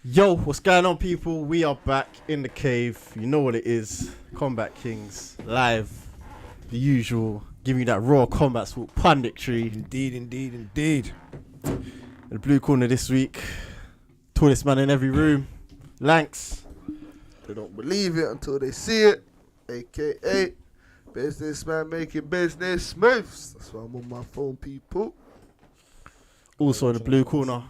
Yo, what's going on, people? We are back in the cave. You know what it is. Combat Kings live, the usual, giving you that raw combat sport punditry. Indeed. In the blue corner this week, tallest man in every room, Lankz. They don't believe it until they see it, aka businessman making business moves. That's why I'm on my phone, people. Also in the blue corner,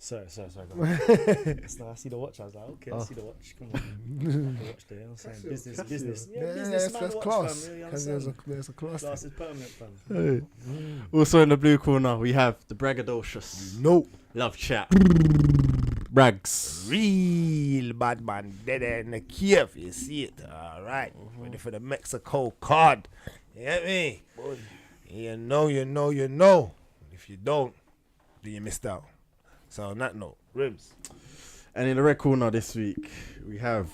Sorry. Go on. I see the watch. I was like, okay, I see the watch. Come on. The watch there. You know what I'm saying? Business. Yeah, business. That's watch, class. Fam, you know Because there's a class. class is permanent, fam. also in the blue corner, we have the braggadocious No. love chat, Bragz. Real bad man dead in the Kiev. You see it. All right. Ready for the Mexico card. You get me? You know. If you don't, then you missed out. So on that note, Rimz. And in the red corner this week, we have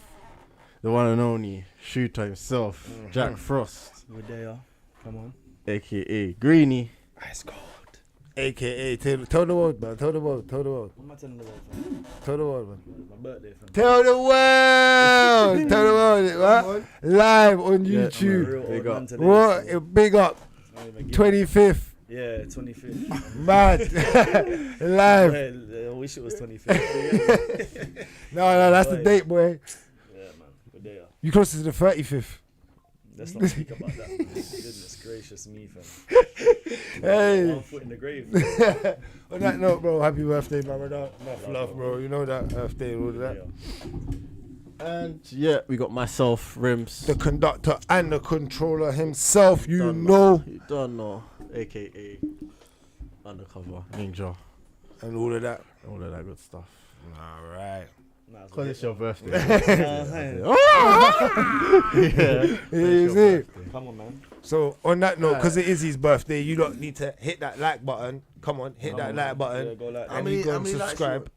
the one and only shooter himself, Jack Frost, We're there. Come on. aka Greeny. Ice cold. AKA, tell the world, man. Tell the world. What am I telling the world, fam? Tell the world, man. My birthday, fam. Tell the world. Right? Live on YouTube. Real Big old up. man today, What? so Big up. I don't even give 25th. Yeah, 25th. Mad. Live. I wish it was 25th. No, that's the date, boy. Yeah, man. We're there. You closer to the 35th. Let's not speak about that. Goodness gracious me, fam. Hey. 1 foot in the grave. On that note, bro, happy birthday, man. Enough love, bro. You know that birthday and all of that. And yeah, we got myself, Rimz. The conductor and the controller himself, you Don't know. You don't know, aka Undercover Ninja. And all of that. All of that good stuff. All right. Because it's your birthday. Yeah, you see. Come on, man. So on that note, because it is his birthday, you don't need to hit that like button. Come on, hit that like button. Yeah, go like And that. you go How and many likes subscribe.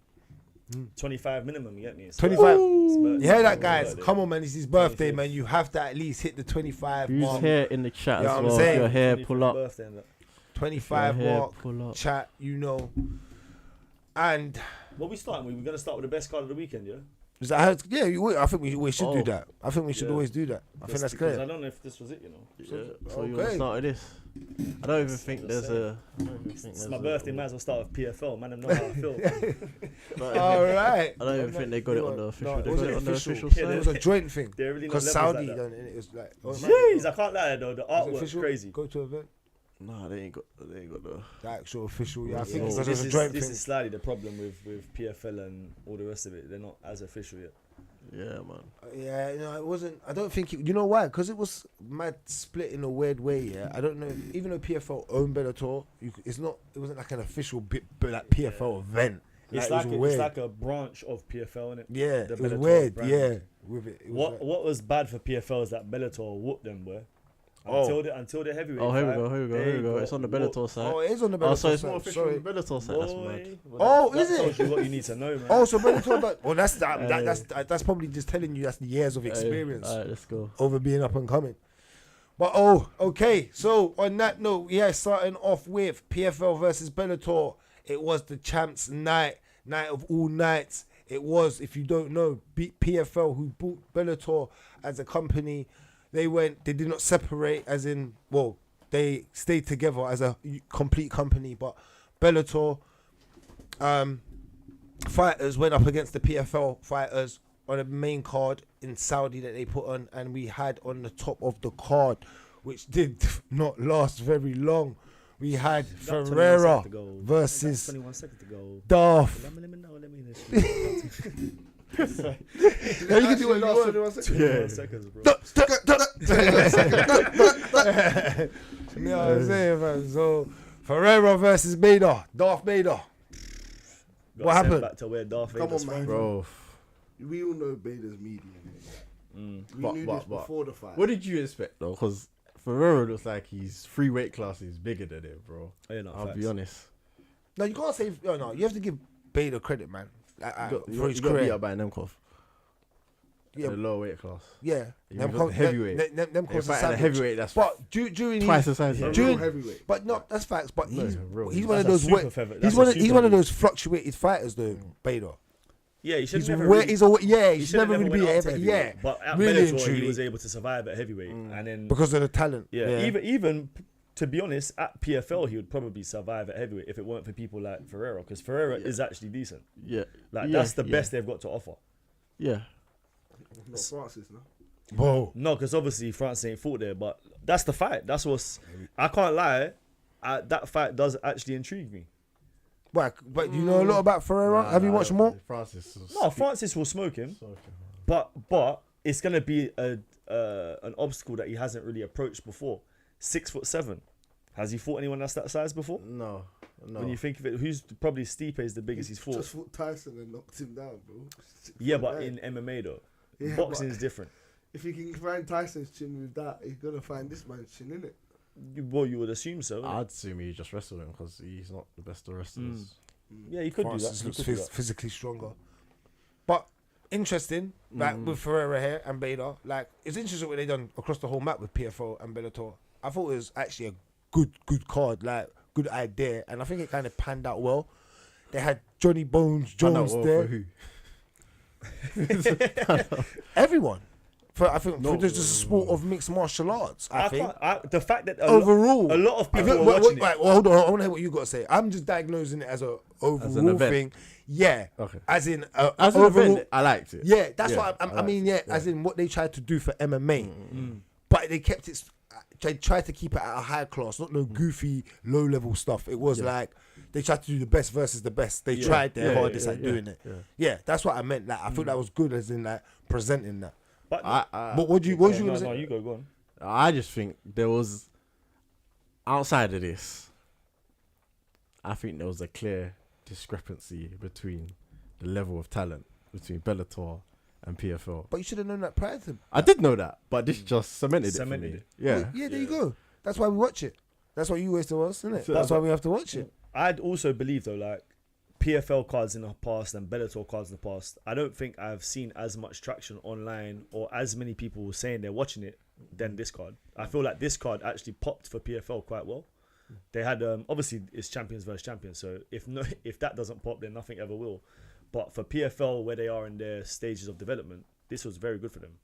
25 minimum, you get me? It's 25. it's birthday. You hear that, It's guys? birthday. Come on, man. It's his birthday, 25th. man. You have to at least hit the 25 Who's mark. here in the chat You know as what I'm well? saying? If you're here, 25th pull up. birthday and that. 25 If you're here, mark. pull up. Chat, you know. And What we starting with? We're going to start with the best card of the weekend, yeah? is that how it's, yeah, I think we should do Oh. that. I think we should Yeah. always do that. I think Just that's because clear. I don't know if this was it, you know. Yeah. So you want Okay. to start with this? I don't even think there's a. It's my birthday, might as well start with PFL. Man, I know how I feel. All right. I don't even think they got it on the official. No, They it got it wasn't on the official. official Yeah, It site. was a joint thing. They're really not Because levels Saudi like done that. it. It was like, Jeez, I can't lie though. The Was it artwork's official? crazy. Go to event. Nah, they ain't got the. The actual official. Yeah, I Yeah. think So it was a joint This thing. is slightly the problem with PFL and all the rest of it. They're not as official yet. Yeah, man. Yeah, it wasn't. I don't think you know why? Because it was mad split in a weird way. Yeah, I don't know. Even though PFL owned Bellator, it's not. It wasn't like an official like PFL event. It's Like, like it was it's weird. like a branch of PFL, innit? Yeah, the it was Bellator weird. brand. Yeah, with it. Was like, What was bad for PFL is that Bellator whooped them, boy. Until the heavyweight. Oh, here we fight, go. Here they we go. got It's on the whooped. Bellator site. oh, it is on the Bellator. Oh, so it's more site, official sorry. on the Bellator site. That's mad. Boy, Oh, that is it? tells you what you need to know, man. Oh, so Bellator. Well, that's probably just telling you that's the years of experience Alright, let's go. over being up and coming. But okay. So on that note, yeah, starting off with PFL versus Bellator. It was the champs' night of all nights. It was, if you don't know, PFL who bought Bellator as a company. They did not separate, as in, well, they stayed together as a complete company. But Bellator fighters went up against the PFL fighters on a main card in Saudi that they put on, and we had on the top of the card, which did not last very long. We had Got 21 Ferreira seconds to go. versus 21 seconds to go. Darth. Let me know. Let me know. Yeah, you can do it last 21 seconds. 21 seconds, bro. You know what I'm saying, man? So Ferreira versus Bader, Darth Bader. Got sent happened? Back to where Darth Come Vader's on, man. from. Bro. We all know Bader's medium. We But- knew but- this but- before the fight. What did you expect though? Because Ferrero looks like he's 3 weight classes bigger than him, bro. Yeah, no, I'll facts. be honest. No, you can't say. No, you have to give Bader credit, man. For his You got beat career. up by Nemkov. Yeah, The lower weight class. yeah. You got the heavyweight. Them If cause fighting a heavyweight, that's But during twice his, the size. A of During- real heavyweight. but no, that's facts. But No, he's real. one of That's a those super feather- he's that's one a of, he's super one of heavy. those fluctuated fighters though, Bader. Yeah, he should He's never. where Really, he's always, yeah, he he's should have never never really be went up to heavyweight. heavyweight. Yeah, But at really and Bellator, he truly. was able to survive at heavyweight, and then because of the talent. even to be honest, at PFL he would probably survive at heavyweight if it weren't for people like Ferreira, because Ferreira is actually decent. Yeah. Like Yeah, that's the yeah. best they've got to offer. Yeah. Not Francis, no. Whoa. No, because obviously France ain't fought there, but that's the fight. That's what's. I can't lie. That fight does actually intrigue me. But you know a lot about Ferreira? Have you watched more? Francis. No, Francis will smoke him, but it's gonna be an obstacle that he hasn't really approached before. 6'7". Has he fought anyone that's that size before? No. When you think of it, who's probably Stipe is the biggest he's fought. Just fought Tyson and knocked him down, bro. Yeah, but in MMA though, Yeah, boxing but is different. if he can find Tyson's chin with that, he's gonna find this man's chin, innit? You would assume so. innit? I'd assume he just wrestled him because he's not the best of wrestlers. Yeah, he could Francis do looks that. He could do that. physically stronger. But interesting, like with Ferreira here and Bader, like it's interesting what they done across the whole map with PFL and Bellator. I thought it was actually a good card, like good idea, and I think it kind of panned out well. They had Johnny Bones Jones there. Everyone. I think for just a sport of mixed martial arts. I think The fact that overall, a lot of people Well, are watching right, well, hold on. I want to hear what you got to say. I'm just diagnosing it as a overall event. thing. Yeah. Okay. As in As an overall. event, I liked it. Yeah, that's Yeah, what I mean. Yeah, as in what they tried to do for MMA, Mm. but they kept it. They tried to keep it at a high class, not no goofy low level stuff. It was like they tried to do the best versus the best. They tried their hardest at doing it. Yeah, that's what I meant. Like I thought that was good, as in like presenting that. But But what was you gonna say? No, you go on. I just think there was, outside of this, I think there was a clear discrepancy between the level of talent between Bellator and PFL. But you should have known that prior to. I did know that, but this just cemented it for Cemented me. it. Yeah. Yeah, there you go. That's why we watch it. That's what you always tell us, isn't it? So- That's why we have to watch it. I'd also believe though, like PFL cards in the past and Bellator cards in the past, I don't think I've seen as much traction online or as many people saying they're watching it than this card. I feel like this card actually popped for PFL quite well. They had obviously it's champions versus champions, so if that doesn't pop, then nothing ever will. But for PFL, where they are in their stages of development, this was very good for them.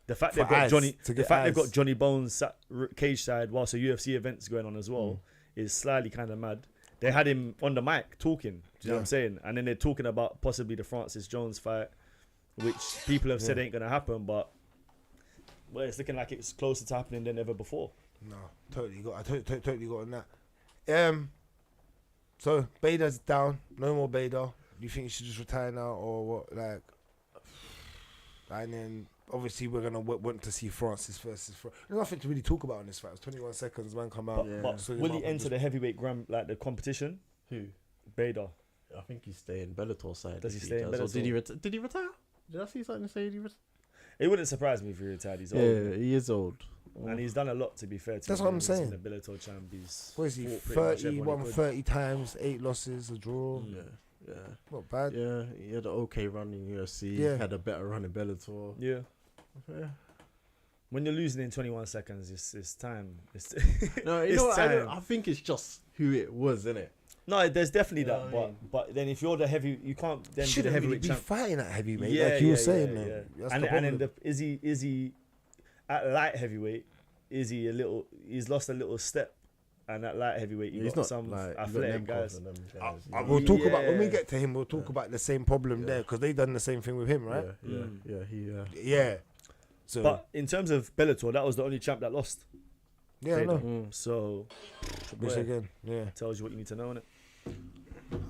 The fact they've got they've got Johnny Bones sat cage side whilst a UFC event's going on as well is slightly kind of mad. They had him on the mic talking. Do you know what I'm saying? And then they're talking about possibly the Francis Jones fight, which people have said ain't gonna happen, but well, it's looking like it's closer to happening than ever before. No, totally got. I totally got on that. So Bader's down. No more Bader. Do you think he should just retire now, or what? Like, and then obviously we're gonna want to see Francis versus. There's nothing to really talk about in this fight. It was 21 seconds. Man, come out. But So will might he as well enter the heavyweight the competition? Who? Bader. I think he's staying Bellator side. Does he if stay in does. Or Bellator? Did he retire? Did I see something say he retired? It wouldn't surprise me if he retired. He's old. Yeah, he is old. And he's done a lot, to be fair to That's him. what I'm He's saying. been a Bellator champ. He's What is he? fought pretty much 30, everyone won he could. 30 times, 8 losses, a draw. Yeah. Not bad. Yeah, he had an okay run in UFC. Yeah. Had a better run in Bellator. Yeah. Yeah. When you're losing in 21 seconds, it's time. It's No, you It's know what? time. I think it's just who it was, innit? no, there's definitely Yeah, that. I But mean- but then if you're the heavy, you can't then be the Shouldn't really heavyweight be champ. fighting at heavyweight, Yeah, like you were yeah, saying. yeah, though. yeah. That's And the then problem. is he at light heavyweight? Is he a little? He's lost a little step, and at light heavyweight, you He's got not some like athletic guys. We'll talk about when we Yeah. get to him. We'll talk about the same problem there because they done the same thing with him, right? Yeah. So But in terms of Bellator, that was the only champ that lost. yeah, I Bader. know. So Which boy, again, yeah. tells you what you need to know, innit?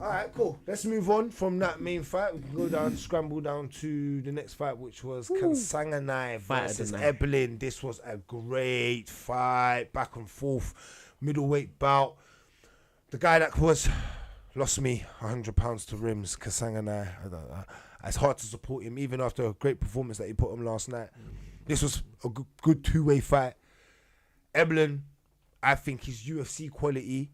All right, cool. Let's move on from that main fight. We can go down, scramble down to the next fight, which was Kansanganai Fight of the versus night. Evelyn. This was a great fight, back and forth, middleweight bout. The guy that lost me £100 to Rimz, Kansanganai. It's hard to support him, even after a great performance that he put on last night. This was a good two-way fight. Evelyn, I think he's UFC quality.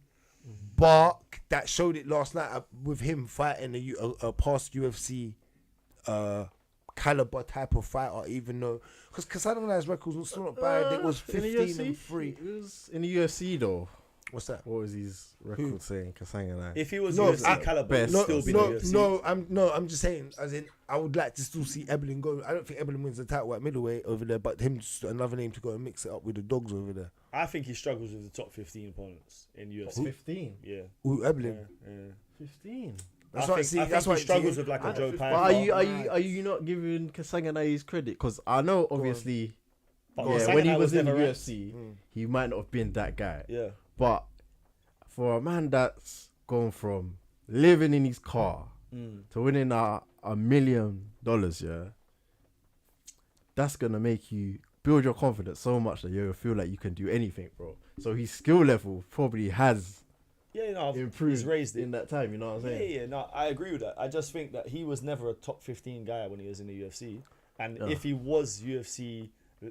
But that showed it last night with him fighting a past UFC caliber type of fighter, even though because Kasanganai's records was still not bad. It was 15-3. It was in the UFC though. What's that? What was his record saying? Kasang and I. If he was No, UFC caliber, he'd best. still be in the UFC. I'm just saying, as in, I would like to still see Eblen go. I don't think Eblen wins the title at middleweight over there, but him just another name to go and mix it up with the dogs over there. I think he struggles with the top 15 opponents in UFC. 15. Yeah. Ooh, Eblen. Yeah. 15. That's I why I think, see. I That's think why he struggles with like a Joe But Pyne. are you not giving Kasang and I his credit? Because I know obviously, But yeah, Kasang when and he I was in the never ranked. UFC, he might not have been that guy. Yeah. But for a man that's gone from living in his car to winning $1 million, yeah, that's gonna make you build your confidence so much that you feel like you can do anything, bro. So his skill level probably has Yeah, no, improved he's raised it. in that time. You know what I'm Yeah, saying? yeah, no, I agree with that. I just think that he was never a top 15 guy when he was in the UFC. And if he was UFC,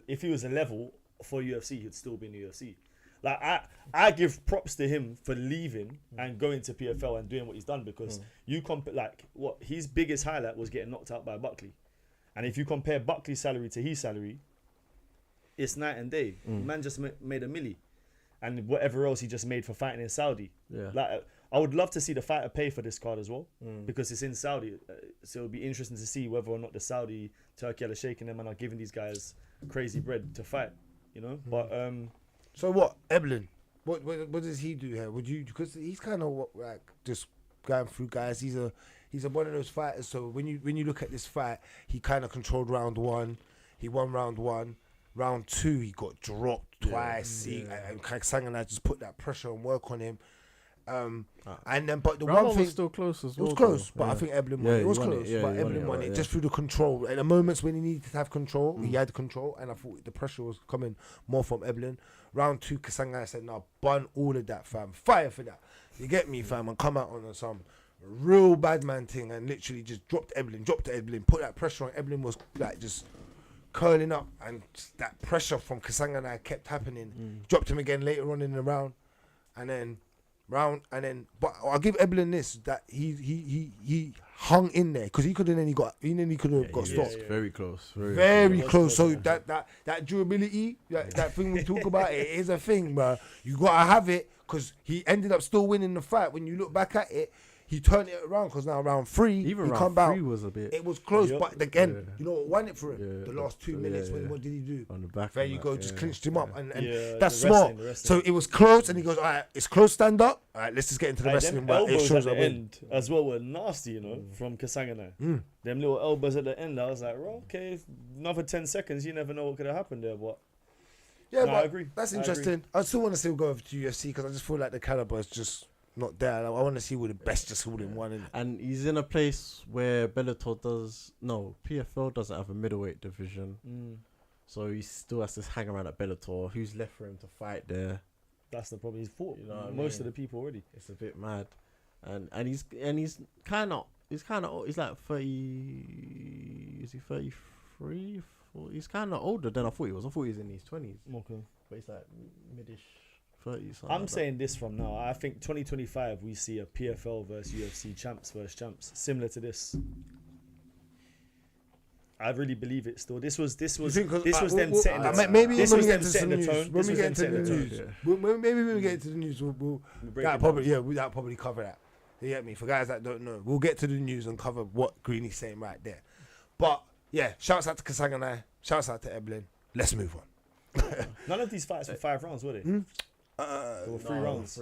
if he was a level for UFC, he'd still be in the UFC. Like, I give props to him for leaving and going to PFL and doing what he's done, because you compare, like, what his biggest highlight was getting knocked out by Buckley. And if you compare Buckley's salary to his salary, it's night and day. Man just made $1 million. And whatever else he just made for fighting in Saudi. Yeah. Like, I would love to see the fighter pay for this card as well, because it's in Saudi. So it'll be interesting to see whether or not the Saudi Turkey are shaking them and are giving these guys crazy bread to fight, you know. But So what, Eblen? What does he do here? Would you? Because he's kind of like just going through guys. He's one of those fighters. So when you look at this fight, he kind of controlled round one. He won round one. Round two, he got dropped twice. And Kasang and I just put that pressure and work on him. And then, but the Round one thing was still close as it well. was close, though. but I think Eblen won. Yeah, It was he won close, it. Yeah, but he won Eblen it, won it yeah. just through the control. At the moments when he needed to have control, he had control, and I thought the pressure was coming more from Eblen. Round two, Kasanga said, "Now bun all of that, fam. Fire for that. You get me, fam, and come out on some real bad man thing, and literally just dropped Eblen, put that pressure on. Eblen was like just curling up, and just that pressure from Kasanga and I kept happening. Dropped him again later on in the round, and then." But I'll give Eblen this, that he hung in there, because he could have got stopped. Very close. Very close. So that durability, that thing we talk about, it is a thing, bro. You gotta have it, because he ended up still winning the fight. When you look back at it, he turned it around, because now round three, Even he round come out. three was a bit It was close, Yep. but again, you know what won it for him? Yeah, The last 2 yeah, minutes. yeah. What did he do? on the back. There and you that, go, just yeah. clinched him up, and Yeah, that's the smart. wrestling. So it was close, and he goes, all right, it's close, stand up. All right, let's just get into the Like, wrestling. them But it elbows shows at a the win. end as well were nasty, you know, from Kasangana. Them little elbows at the end, I was like, well, okay, another 10 seconds, you never know what could have happened there. But Yeah, No, but I agree. that's I interesting. I still want to still go over to UFC, because I just feel like the caliber is just not there. Like, I want to see who the best just all in one. Innit? And he's in a place where PFL doesn't have a middleweight division, so he still has to hang around at Bellator. Who's left for him to fight there? that's the problem. He's fought You know what I most mean? of the people already. It's a bit mad, and he's like 30. Is he 33? He's kind of older than I thought he was. I thought he was in his 20s, Okay. but he's like midish 30s. I'm saying this from now. I think 2025 we see a PFL versus UFC champs versus champs, similar to this. I really believe it. Still, this was them setting the tone. maybe This when was we them get into the setting the news, tone. when This we was get them into setting the the news, tone. maybe when we get into the news, we'll break that'll it probably down. that'll probably cover that. You get me? For guys that don't know, we'll get to the news and cover what Greeny's saying right there. But yeah, shouts out to Kasang and I. Shouts out to Eblen. Let's move on. None of these fights were 5 rounds, were they? They were 3 rounds.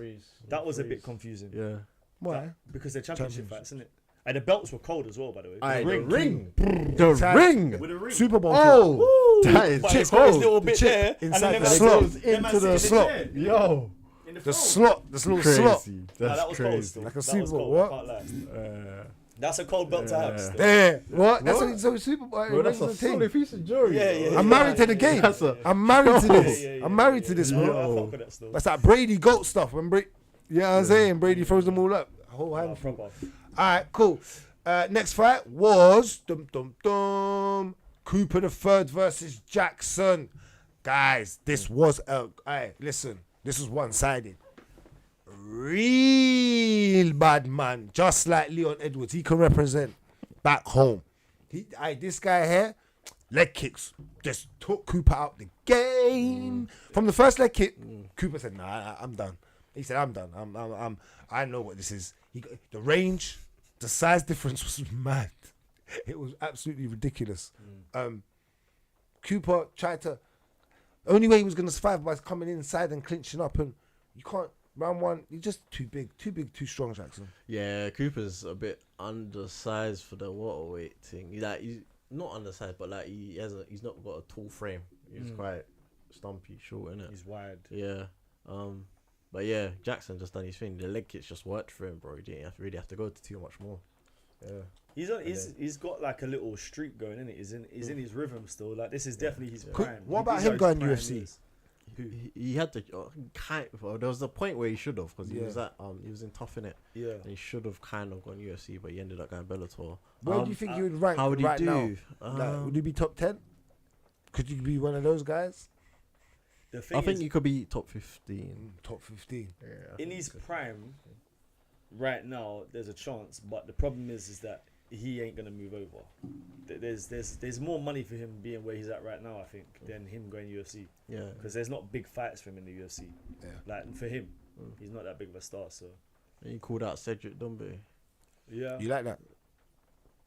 That was a bit confusing. Yeah. Why? Because they're championship fights, isn't it? And the belts were cold as well, by the way. Aye, The the ring. Inside- ring. with a ring. Super Bowl. Oh, that is But it's got this little the bit chip there, and inside then the them slot. man sits- them man Into the sits in slot. chair. Yo, In the The front. slot. This little slot. crazy. Nah, That's that was cold crazy. still. Like a That Super was Bowl, cold, what? I can't lie. Uh, That's a cold belt to have. Yeah. Still. Yeah. What? That's What? what so Super Bowl. bro, that's a rings the thing. solid piece of jewelry. Yeah, bro. yeah, I'm married to the game. That's a- I'm married to this. Yeah, I'm married to this, yeah, bro. I fuck with that still. That's that Brady goat stuff. When Brady, you know what I'm saying? Brady throws them all up. A whole Nah, handful. proper. Alright, cool. Next fight was Cooper the Third versus Jackson. Guys, this was listen, this was one-sided. Real bad man, just like Leon Edwards. He can represent back home. This guy here, leg kicks, just took Cooper out the game. From the first leg kick, Cooper said, nah, I'm done. He said, "I'm done. I know what this is." The range, the size difference was mad. It was absolutely ridiculous. Cooper tried to. Only way he was gonna survive was coming inside and clinching up, and you can't. Round one, you're just too big, too strong, Jackson. Yeah, Cooper's a bit undersized for the waterweight thing. He's not undersized, but like he's not got a tall frame. He's quite stumpy, short, innit? He's wide. Yeah. But yeah, Jackson just done his thing. The leg kicks just worked for him, bro. He didn't really have to go to too much more. Yeah. He's got like a little streak going, innit? He's in his rhythm still. Like this is definitely his Could- prime. what about These him are his going prime UFC? years. He had to there was a point where he should have, because he Yeah. was at he was in Tough, innit? Yeah. And he should have kind of gone UFC, but he ended up going Bellator. Where do you think you would rank How would he right do? now? Like, would he be top 10? Could you be one of those guys? The thing I think is, he could be top 15. Top 15. Yeah, in his prime, right now, there's a chance. But the problem is that he ain't gonna move over. There's more money for him being where he's at right now, I think, than him going UFC. Yeah. Because there's not big fights for him in the UFC. Yeah. Like for him, he's not that big of a star. So And he called out Cedric Doumbé. yeah, You like that?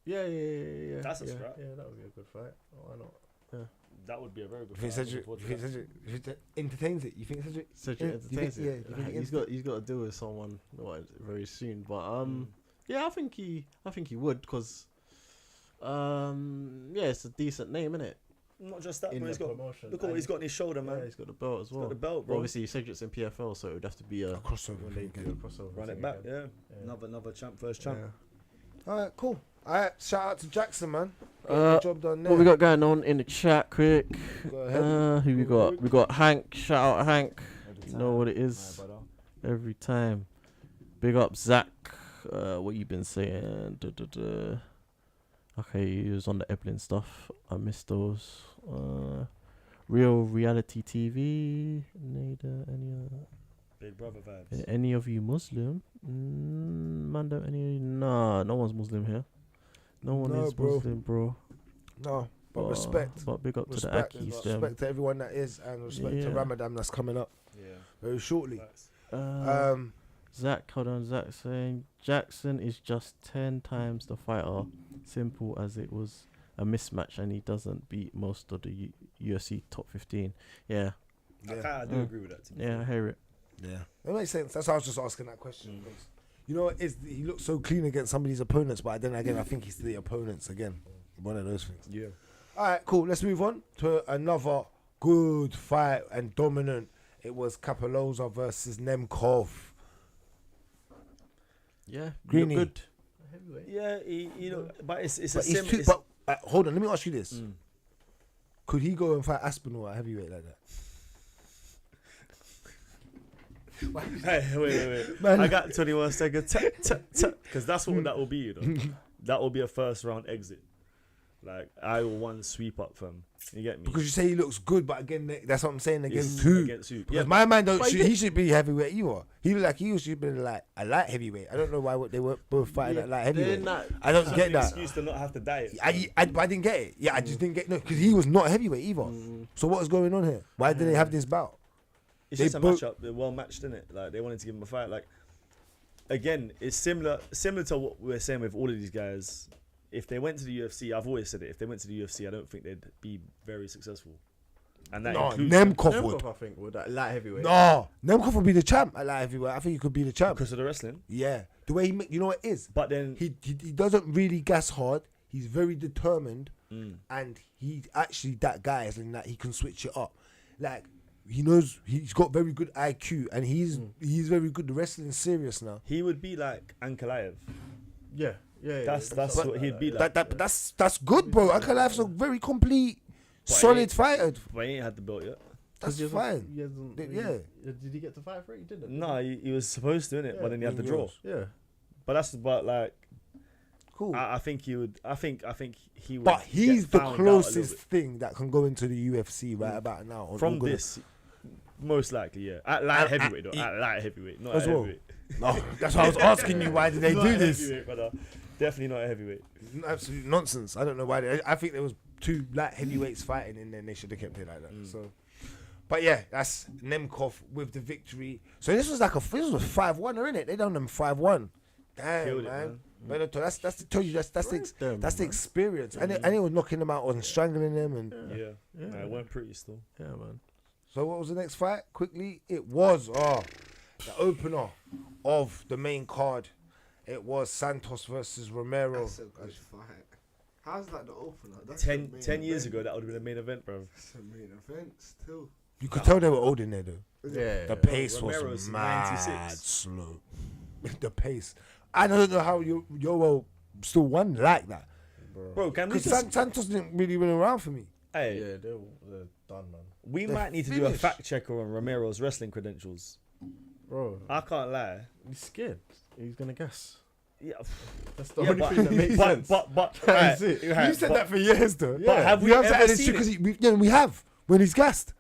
Yeah. That's a yeah, scrap. Yeah, that would be a good fight. Why not? that would be a very good You fight. think I'm looking forward to that. Cedric entertains it? You think Cedric? Cedric Yeah, entertains you think- it. yeah, you think He's got to deal with someone very soon. But yeah, I think he would, because yeah, it's a decent name, isn't it? Not just that, In but the he's got promotion. look at what he's got on his shoulder, man. Yeah, he's got the belt as He's well. got the belt, But bro. obviously, Cedric's in PFL, so it would have to be a crossover when they thing, do a crossover. Run thing it back, again. yeah. Another champ, first champ. Yeah. All right, cool. All right, shout out to Jackson, man. Job done there. What we got going on in the chat, quick? Go ahead. Who we got? We got Hank. Shout out Hank. Every You know what it time. is. Alright, brother. Every time. Big up Zach. What you been saying? Okay, he was on the Evelyn stuff. I missed those. Real reality TV. Big brother vibes. Any of you Muslim? Mando, Nah, no one's Muslim here. No one No, is bro. Muslim, bro. No, but respect. But big up Respect, to the Akis, them. respect to everyone that is, and respect to Yeah. Ramadan that's coming up Yeah. very shortly. Facts. Zach, hold on. Zach saying Jackson is just 10 times the fighter. Simple as it was a mismatch, and he doesn't beat most of the UFC top 15. Yeah, I kinda do agree with that. To be yeah, I fair. hear it. Yeah, that makes sense. That's why I was just asking that question. Because you know, he looks so clean against some of these opponents, but then again, I think he's the opponents again. One of those things. Yeah. All right, cool. Let's move on to another good fight and dominant. It was Kapaloza versus Nemkov. Yeah, Greeny. you're good. Yeah, you know, but it's a But he's sim. too. But hold on, let me ask you this: Mm. could he go and fight Aspinall at heavyweight like that? Hey, wait. Man. I got 21 seconds. Because that's what that will be, you know. That will be a first round exit. Like, I will one sweep up from. You get me? Because you say he looks good, but again, that's what I'm saying against It's two. Against two. Because Yeah, my man don't but shoot, he should be heavyweight either. He look like he should be like a light heavyweight. I don't know why they were both fighting at light heavyweight. I don't get an that. excuse to not have to diet. But I didn't get it. Yeah, I just didn't get because he was not heavyweight either. So what is going on here? Why did they have this bout? It's They just a both- matchup. They're well matched, innit? Like, they wanted to give him a fight. Like, again, it's similar to what we're saying with all of these guys. If they went to the UFC, I've always said it. If they went to the UFC, I don't think they'd be very successful. And that No, includes Nemkov would. I think would that light heavyweight. No, Nemkov would be the champ at light heavyweight. I think he could be the champ. because of the wrestling. Yeah, the way you know what it is. But then, He doesn't really gas hard. He's very determined, Mm. and he's actually that guy, as in that he can switch it up. Like he knows he's got very good IQ, and he's very good. The wrestling's serious now. he would be like Ankalaev. Yeah. That's what he'd be like. That's good, bro. Ankalaev's a very complete, But solid he- fighter. But he ain't had the belt yet. That's fine. Yeah. Did he get to fight for it? He didn't. No, he was supposed to, innit? But then he had the draw. Yeah. But like, Cool. I think he would. I think he would. But he's get the found out a little closest bit. thing that can go into the UFC right about now. on From all good- this. Most likely, yeah. At light And- heavyweight, though. At light heavyweight, not As at well. heavyweight. No, that's why I was asking you. Why did they Not do at this? heavyweight, brother. Definitely not at heavyweight. Absolute nonsense. I don't know why. I think there was two light heavyweights fighting, and then they should have kept it like that. So, But yeah, that's Nemkov with the victory. So this was like this was 5-1, isn't it? They done them 5-1. Damn, Killed it, man. man. Bellator, that's the tell you that's them, the experience. And it was knocking them out and strangling them and Yeah. Nah, it went pretty still. Yeah, man. so what was the next fight? Quickly, it was the opener of the main card. It was Santos versus Romero. That's a good fight. How's that the opener? That's 10 the main years event. ago, that would have been the main event, bro. That's the main event still. You could tell they were old in there though. Yeah. The pace Romero's was mad 96. slow. The pace. I don't know how Yoel still won like that. Bro, can we Because just... Santos didn't really win around for me. Hey, Yeah, they're done, man. we They're might need to do a finished. fact checker on Romero's wrestling credentials. Bro, I can't lie. he's scared. He's gonna guess. Yeah, That's the Yeah, only but- thing that makes sense. but That's alright, it. alright, You said but- that for years though. But have we have to ever add it seen because it? we have when he's gassed.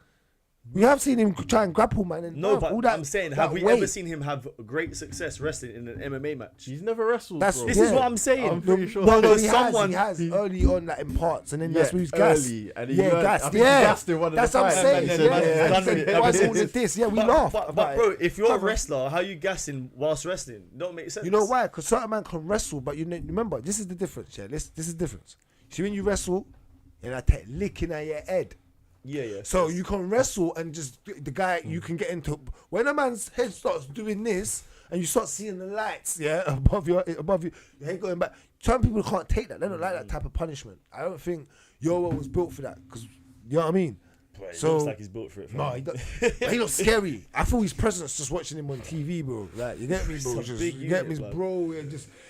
We have seen him try and grapple, man. And No, all but that, I'm saying, that have we weight. ever seen him have great success wrestling in an MMA match? He's never wrestled. That's- bro. This Yeah. is what I'm saying. I'm pretty sure. No, There's he someone- has early on that in parts, and then that's where he's gassed. early, and he Yeah, learned- gassed. I think he Yeah, gassed in one of that's the what I'm fights, saying. and then then Yeah, man, yeah. done He with it said, ever why is all since. of this? Yeah, we But, laughed. but about bro, it. if you're a Brother, wrestler, how you gassing whilst wrestling? Don't make sense. you know why? Because certain man can wrestle, but remember, this is the difference. Yeah, this is the difference. See, when you wrestle, and I take licking at your head. Yeah, yeah. So you can wrestle and just the guy you can get into when a man's head starts doing this and you start seeing the lights, above your head going back. Some people can't take that. They don't like that type of punishment. I don't think Yoel was built for that because you know what I mean. Bro, it So- looks like he's built for it. No, he don't, but he looks scary. I feel his presence just watching him on TV, bro. Like you get me, bro. It's a Just, big you get unit, me, blood. bro.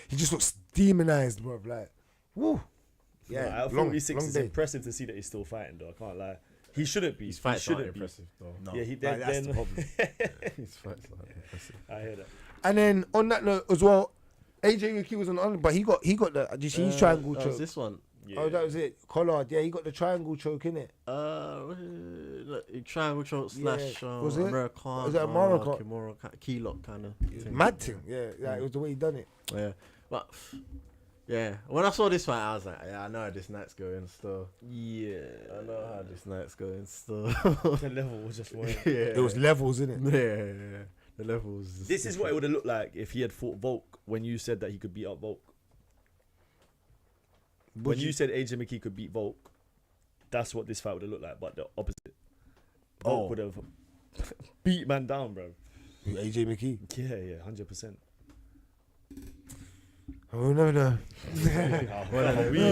He just looks demonized, bro. Like, woo. Yeah, I 46 is impressive to see that he's still fighting, though. I can't lie. He shouldn't be. His He fights aren't shouldn't be. impressive, though. No, Yeah, he like, then. that's the problem. His fights aren't impressive. I hear that. And then on that note as well, AJ Ricky was on, but he got the. Did you see his triangle that choke? was this one. Yeah. Oh, that was it. Collard, yeah, he got the triangle choke in it. Triangle choke slash Was it? American. Was it a Morocco? Key lock kind of thing. Mad thing, yeah. Like, it was the way he done it. Yeah, but yeah, when I saw this fight, I was like, yeah, I know how this night's going still. Yeah. I know how this night's going still. The level was just wrong. Yeah, It was levels, in it. yeah. The levels. This is what it would have looked like if he had fought Volk when you said that he could beat up Volk. When you said AJ McKee could beat Volk, that's what this fight would have looked like, but the opposite. Volk would have beat man down, bro. AJ McKee. Yeah, 100%. We'll never know.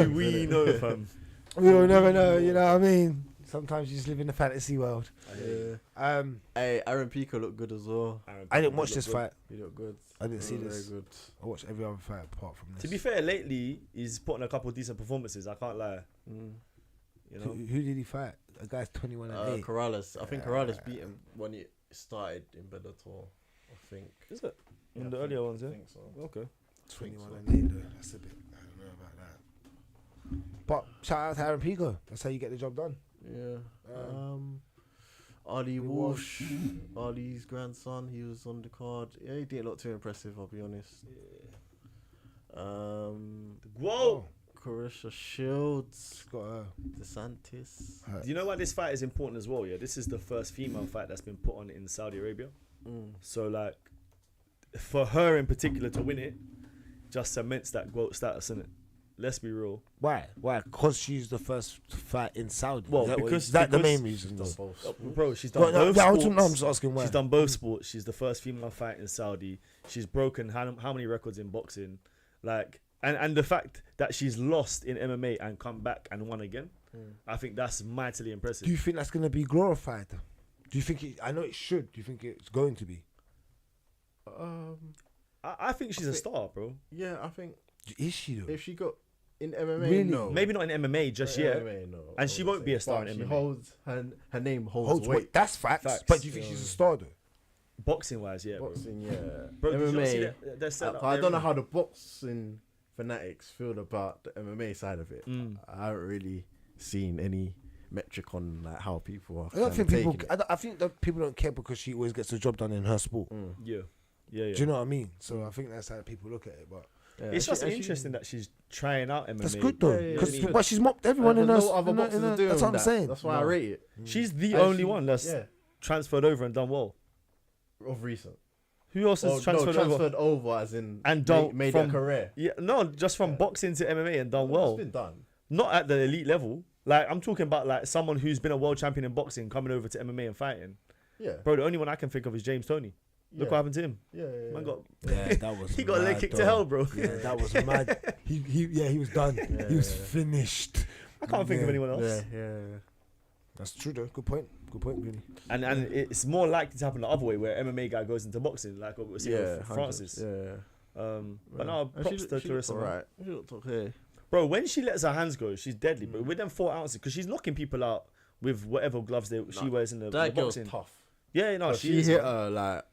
we know, fam. We will never know, you know what I mean? Sometimes you just live in the fantasy world. Yeah. Hey, Aaron Pico looked good as well. I didn't watch this fight. He looked good. I didn't see Very this. good. I watched every other fight apart from this. To be fair, lately he's putting a couple of decent performances. I can't lie. You know, who did he fight? A guy's 21 and 8. Corrales. I think Corrales beat him when he started in Bellator. I think. is it Yeah, in I the think- earlier ones? I Yeah. think so. Okay. 21 and 8 though. That's a bit, I don't know about that. But shout out to Aaron Pico. That's how you get the job done. Yeah. Ali Walsh, Ali's grandson, he was on the card. Yeah, he didn't look too impressive, I'll be honest. Whoa! Carisha Shields, It's got a DeSantis. Do you know why this fight is important as well? Yeah, this is the first female fight that's been put on in Saudi Arabia. So like, for her in particular to win it, just cements that GOAT status, innit? Let's be real. Why? Why? Because she's the first fight in Saudi. Well, Is that because- is that the because main reason? Done Though? both. Bro, she's done No, both I'm sports. just asking why. She's done both sports. She's the first female fight in Saudi. She's broken how many records in boxing? Like, and the fact that she's lost in MMA and come back and won again, I think that's mightily impressive. Do you think that's going to be glorified? Do you think I know it should. Do you think it's going to be? I think she's a star, bro. Yeah, I think Is she though? if she got in MMA, Really? no. Maybe not in MMA just yet. MMA, no, And she won't be a star But in she MMA. holds her name holds, Holds weight. weight. That's facts. Facts. But do you think she's a star though? Boxing wise, yeah, bro. Boxing, yeah. Bro, did you not see MMA. that? They're set up I there, don't know innit? how the boxing fanatics feel about the MMA side of it. I haven't really seen any metric on like how people are. I don't think taking people. it. I think that people don't care because she always gets the job done in her sport. Yeah. Do you know what I mean? So I think that's how people look at it. But Yeah, It's just and she- interesting that she's trying out MMA. that's good though. Yeah, yeah, Because yeah. but she's mopped everyone in her. no other boxers are doing That's what I'm that. saying. That's why I rate it. She's the And only she- one that's yeah. transferred over and done well? Of recent. Who else has transferred over over as in and done made from a career? Yeah, no, just from boxing to MMA and done well. It's been done. Not at the elite level. Like I'm talking about like someone who's been a world champion in boxing coming over to MMA and fighting. Yeah. Bro, the only one I can think of is James Toney. Look what happened to him. Yeah. Man got that was he got a leg kicked to hell, bro. Yeah, that was mad. He was done. He was finished. I can't think of anyone else. Yeah. That's true though. Good point, Greeny. And it's more likely to happen the other way where MMA guy goes into boxing, like what we're seeing with Francis. But no, props to Clarissa. Right. She looked okay. Bro, when she lets her hands go, she's deadly. But with them 4 ounces, because she's knocking people out with whatever gloves she wears in the girl's boxing. tough. Yeah, no, She hit her like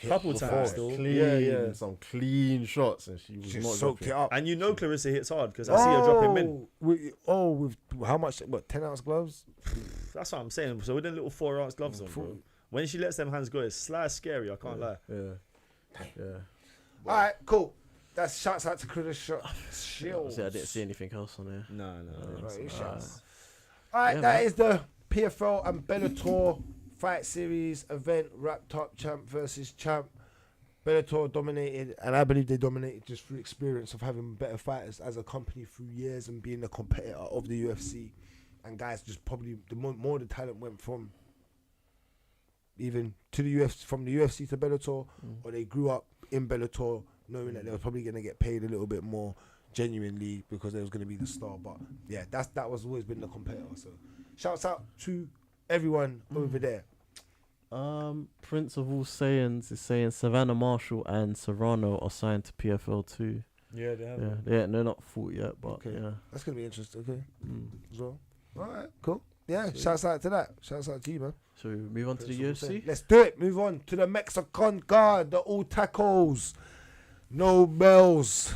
couple times still. Clean, some clean shots, and she was She not soaked dropping. it up. And you know Clarissa hits hard because I see her dropping men. With how much? What, 10-ounce gloves? That's what I'm saying. So with them little 4 ounce gloves on, bro. When she lets them hands go, it's slightly scary. I can't lie. Yeah. All right, cool. That's shouts out to Clarissa Shields. I didn't see anything else on there. No. All right, Yeah, that man. is the PFL and Bellator fight series event wrapped up. Champ versus champ. Bellator dominated, and I believe they dominated just through experience of having better fighters as a company through years and being a competitor of the UFC. And guys, just probably the more the talent went from even to the UFC, from the UFC to Bellator, or they grew up in Bellator knowing that they were probably going to get paid a little bit more genuinely because they was going to be the star. But yeah, that was always been the competitor. So shouts out to everyone over there. Prince of all Saiyans is saying Savannah Marshall and Serrano are signed to PFL too. Yeah, they have. They're not fought yet, but Okay. yeah. That's going to be interesting. Okay. As well. All right, cool. Yeah, shouts out to that. Shouts out to you, man. So we move on to the UFC. Let's do it. Move on to the Mexican card. The all tacos. No bells.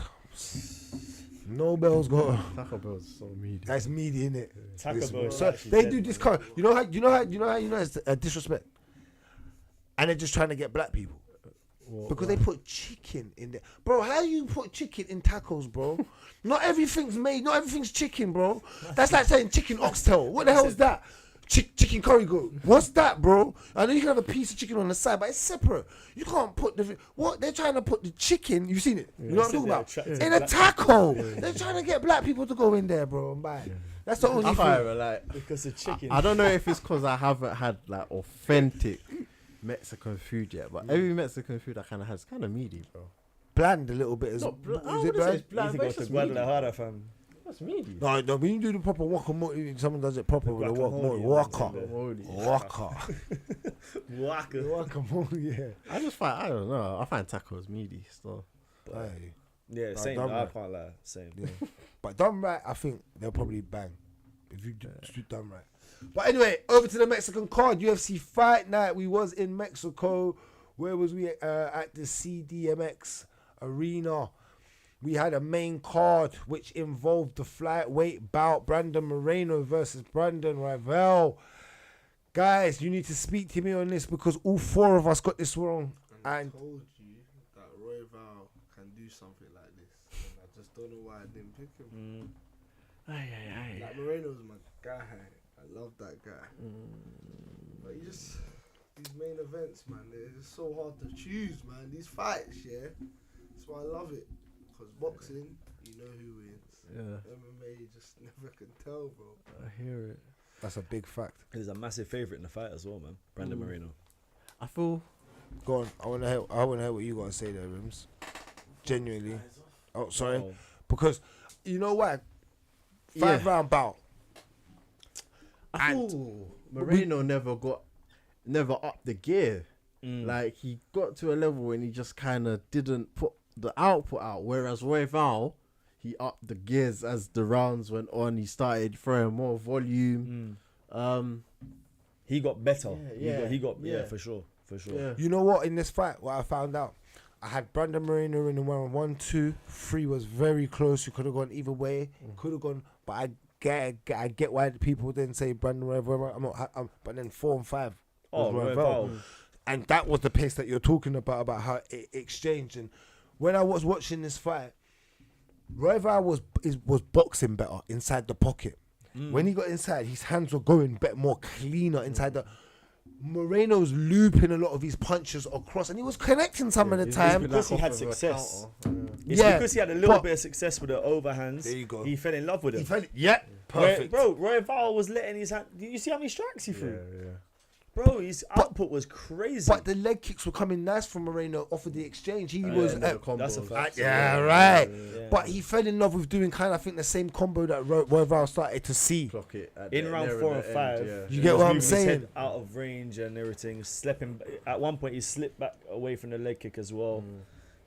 No bells go. Taco Bell's so meaty. That's meaty, innit? Taco Bell is So actually they dead, do man. this card. You know how it's a disrespect. And they're just trying to get black people. Because they put chicken in there. Bro, how you put chicken in tacos, bro? Not everything's made. Not everything's chicken, bro. That's like saying chicken oxtail. What the hell is that? Chicken curry goat. What's that, bro? I know you can have a piece of chicken on the side, but it's separate. You can't put what they're trying to put the chicken. You've seen it. You know what I'm talking about? In a taco. They're trying to get black people to go in there, bro. And buy it. That's the only I thing. find like Because the chicken. I don't know if it's because I haven't had like authentic Mexican food yet, but every Mexican food I kind of had is kind of meaty, bro. Bland a little bit. I Is wouldn't it say bland? it's bland, You but think it's of just the meaty. Guadalajara, fam. That's meaty. No, when you do the proper guacamole, someone does it proper with a Guacamole, waka. Waka. Guacamole, yeah. I just find I don't know. I find tacos meaty still. Aye. Yeah, same. done I right. can't lie. Same. Yeah. But done right, I think they'll probably bang. If you do done right. But anyway, over to the Mexican card. UFC Fight Night. We was in Mexico. Where was we? At the CDMX Arena. We had a main card which involved the flyweight bout. Brandon Moreno versus Brandon Royval. Guys, you need to speak to me on this because all four of us got this wrong. I And told you that Royval can do something like this. And I just don't know why I didn't pick him. Like Moreno's my guy. I love that guy. But you just these main events, man, they're just so hard to choose, man. These fights, yeah. That's why I love it. Because boxing, you know who wins. Yeah, MMA, you just never can tell, bro. I hear it. that's a big fact. He's a massive favourite in the fight as well, man. Brandon Moreno. I feel Go on. I want to hear what you got to say there, Rimz. Genuinely. Oh, sorry. Oh. Because you know what? Yeah. 5-round bout. I feel Moreno never upped the gear. Like he got to a level when he just kind of didn't put the output out. Whereas Royval, he upped the gears as the rounds went on. He started throwing more volume. He got better. Yeah, He got yeah. for sure. Yeah. You know what? In this fight, what I found out, I had Brandon Moreno in the round 1, 2, 3 was very close. You could have gone either way. Could have gone, but I get why the people then say Brandon Royval. But then 4 and 5 was Royval. And that was the pace that you're talking about how it exchanged. And when I was watching this fight, Royval was boxing better inside the pocket. When he got inside, his hands were going more cleaner inside the. Moreno's looping a lot of his punches across, and he was connecting some of the time. because he had success. It's Yeah, because he had a little but- bit of success with the overhands. There you go. He fell in love with it. He felt, yeah, perfect. Royval was letting his hand. You see how many strikes he threw? Yeah. Bro, his output was crazy. But the leg kicks were coming nice from Moreno off of the exchange. He was, that's a fact. right. Yeah. But he fell in love with doing kind of, I think, the same combo that Royval started to see. Clock it at In the- round near 4 the and end, 5, yeah. You get what I'm moving his saying? head out of range and everything, slipping. At one point, he slipped back away from the leg kick as well.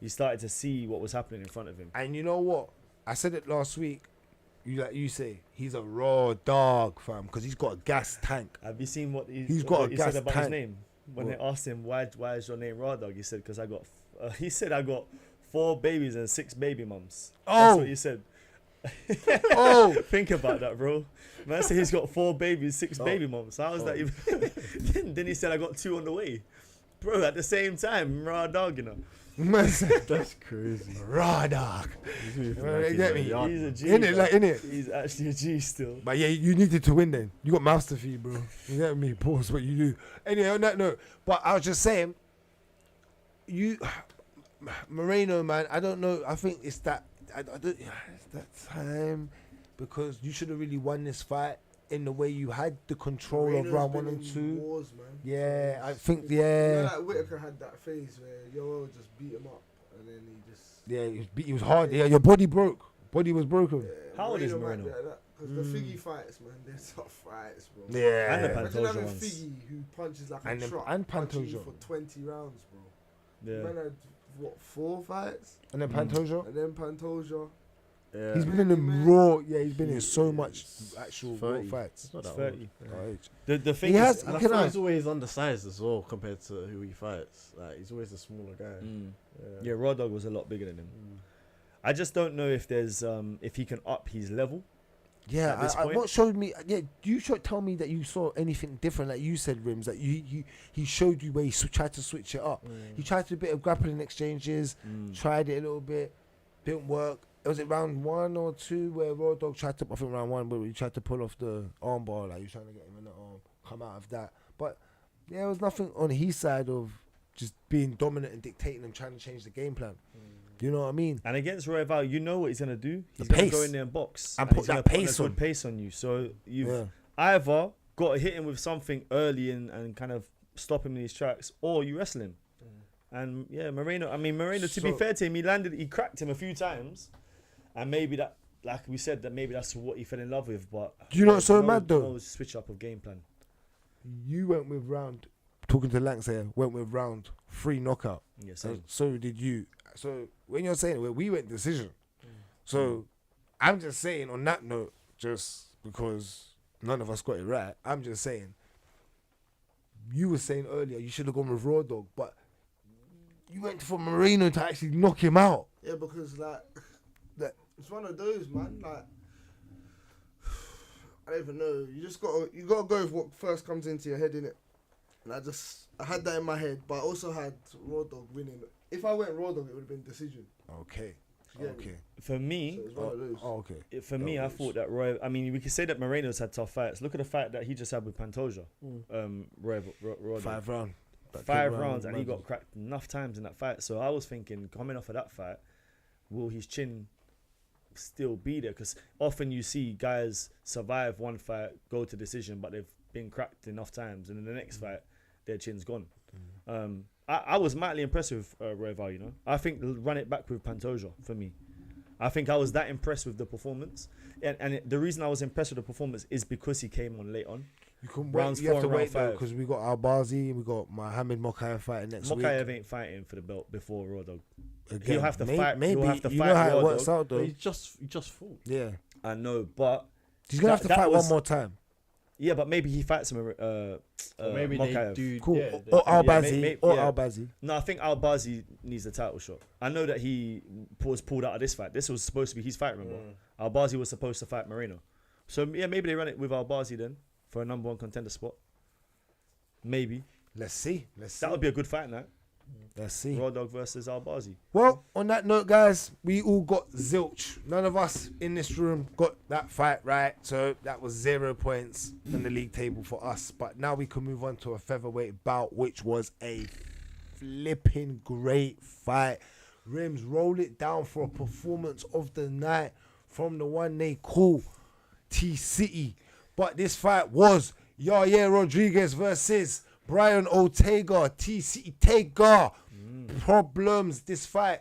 He started to see what was happening in front of him. And you know what? I said it last week. You say he's a raw dog, fam, because he's got a gas tank. Have you seen what He's got what a he gas said about his tank. name? When What? they asked him why is your name Raw Dog, he said because I got. He said I got 4 babies and 6 baby mums. That's Oh. what he said. Oh, Think about that, bro. Man said he's got 4 babies, 6 Oh. baby mums. How is that even? then he said I got 2 on the way. Bro, at the same time, Raw Dog, you know. man said, That's crazy. raw dog. He's moving Well, like you he's get a me? yard He's a man. G. In it, bro. like in it. He's actually a G still. But yeah, you needed to win then. You got mouths to feed, bro. You get me? Pause what you do. Anyway, on that note, but I was just saying, Moreno, man, I don't know. I think it's that, I don't, it's that time because you should have really won this fight in the way you had the control Moreno's of round been 1 and in 2. Wars, man. Yeah, So I think, you know, yeah. like Whitaker had that phase where Yoel just beat him up, and then he just. Yeah, he was hard. Yeah, your body broke. Body was broken. Yeah, How old is might Moreno? be like that, because the Figgy fights, man, they're tough fights, bro. Yeah. And the Imagine Pantoja having ones. Figgy who punches like And a the- truck, and punching you Pantoja. for 20 rounds, bro. Yeah. Man had, what, 4 fights? And then Pantoja. And then Pantoja. Yeah. He's been in raw. Yeah, he's been in so much actual raw 30. fights. It's not It's that old. 30. Oh, age. The thing He is, has- And I Can feel I- he's always undersized as well compared to who he fights. Like he's always a smaller guy. yeah, Raw Dog was a lot bigger than him. I just don't know if there's if he can up his level. Yeah, At this point? what showed me? Yeah, you should tell me that you saw anything different. Like you said, Rimz, that he showed you where he tried to switch it up. He tried to do a bit of grappling exchanges, tried it a little bit, didn't work. Was it round 1 or 2 where Raw Dog tried to? I think round 1, where he tried to pull off the armbar, like he was trying to get him in the arm, come out of that. But yeah, there was nothing on his side of just being dominant and dictating and trying to change the game plan. You know what I mean? And against Royval, you know what he's gonna do. He's The gonna go pace. in there and box And he's put that gonna put pace a good on. pace on you. So you've Yeah. either got to hit him with something early and kind of stop him in his tracks, or you wrestle him. And yeah, Moreno. I mean, Moreno. To be So- fair to him, he cracked him a few times, and maybe that, like we said, that maybe that's what he fell in love with. But Do you know what's so no- mad though? No switch up of game plan. You went with round, talking to Lankz here, went with round 3 knockout. Yeah, So, same. so did you. So when you're saying it, we went decision. So I'm just saying on that note, just because none of us got it right, I'm just saying, you were saying earlier you should have gone with Raw Dog, but you went for Moreno to actually knock him out. Yeah, because, like, That- it's one of those, man. Like, I don't even know. You gotta go with what first comes into your head, innit? And I had that in my head, but I also had Raw Dog winning. If I went Raw Dog, it would have been decision. Okay. Yeah. Okay. For me, So it's one of those. Oh, okay. For me, I thought that Roy. I mean, we could say that Moreno's had tough fights. Look at the fight that he just had with Pantoja. Roy, 5 round. That 5 10 rounds, and he imagine. got cracked enough times in that fight. So I was thinking, coming off of that fight, will his chin still be there? Because often you see guys survive one fight, go to decision, but they've been cracked enough times, and in the next fight, their chin's gone. I was mightily impressed with Royval, you know. I think run it back with Pantoja for me. I think I was that impressed with the performance. And the reason I was impressed with the performance is because he came on late on. You can rounds wait. You have 4 to and round wait though 5. because we got Albazi, we got Mohamed Mokaev fighting next week. Mokaev ain't fighting for the belt before Raw Dog. Again, He'll have to fight. Maybe He'll have to you fight know how Raw it works Dog. out though. But he just fought. Yeah, I know, but he's gonna have to that fight was- one more time. yeah, but maybe he fights him. Or maybe they Mokaev. do. Cool. Yeah, Or Albazi. may- Or yeah. Albazi. No, I think Albazi needs the title shot. I know that he was pulled out of this fight. This was supposed to be his fight, remember? Albazi was supposed to fight Moreno. So, yeah, maybe they run it with Albazi then for a #1 contender spot. Maybe. Let's see. Let's see. That would be a good fight night. Let's see. Raw Dog versus Albazi. Well, on that note, guys, we all got zilch. None of us in this room got that fight right. So that was 0 points on the league table for us. But now we can move on to a featherweight bout, which was a flipping great fight. Rimz roll it down for a performance of the night from the one they call T-City. But this fight was Rodriguez versus Brian Ortega. T-City Tega. Problems this fight.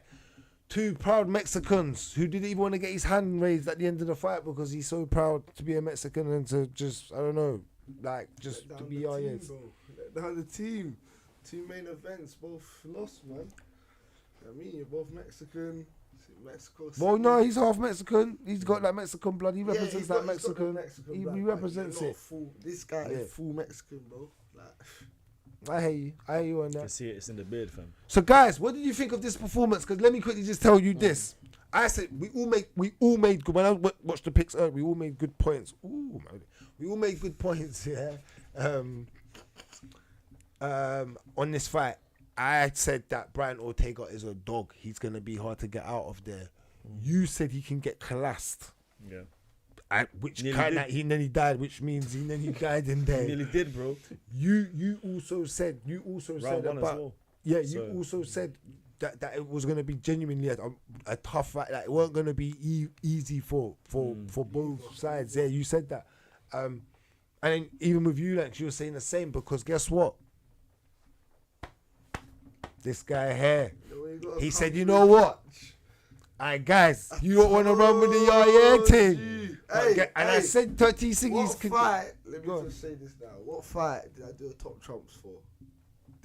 Two proud Mexicans who didn't even want to get his hand raised at the end of the fight because he's so proud to be a Mexican and to just, I don't know, like just to be Let down the team. 2 main events, both lost, man. I mean, you're both Mexican. Mexico City. Well, no, he's half Mexican. He's got that Mexican blood. He represents that he's got the Mexican. blood, He represents you're it. not full, this guy is full Mexican, bro. Like, I hear you. I hear you on You can that. see it's in the beard, fam. So, guys, what did you think of this performance? Because let me quickly just tell you this. I said we all made good. When I watched the picks earlier, we all made good points. Ooh, man. We all made good points. Yeah. On this fight, I said that Brian Ortega is a dog. He's gonna be hard to get out of there. You said he can get classed. Yeah. Which Nearly kind did. of he nearly died, which means he nearly died in there. He nearly did, bro. You also said Round said one as about well. yeah. So- You also said that it was gonna be genuinely a tough fight. That it weren't gonna be easy for both sides. Yeah, you said that. And then even with you, Lankz, you were saying the same because guess what? This guy here, he said, you know what? Alright, guys, you don't want to run with the thing. I said 30 seconds. what fight? Let me just say this now. What fight did I do a top trumps for?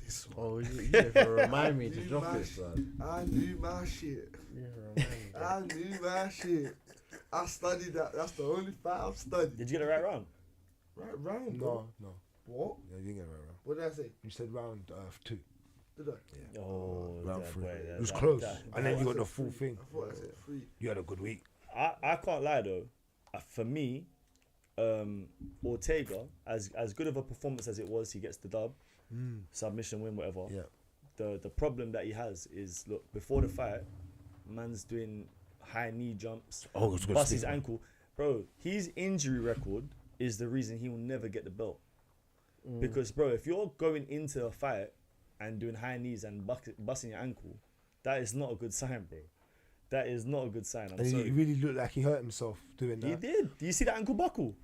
This one. Oh, you have to remind me to drop this, son. I knew my shit. I knew my shit. I studied that. That's the only fight I've studied. Did you get it right round? Right round, bro. No. What? Yeah, you didn't get it right round. What did I say? You said round 2. Did I? Oh, Round that 3. boy, It was that- close. that- And then you got I the said full 3. thing. I thought I said 3. You had a good week. I can't lie though. For me, Ortega, as good of a performance as it was, he gets the dub, submission win, whatever. Yeah. The problem that he has is, look, before the fight, man's doing high knee jumps, Oh, it's good. bust his ankle, bro. His injury record is the reason he will never get the belt. Because, bro, if you're going into a fight and doing high knees and busting your ankle, that is not a good sign, bro. That is not a good sign. I'm And sorry. he really looked like he hurt himself doing that. He did. Do you see that ankle buckle?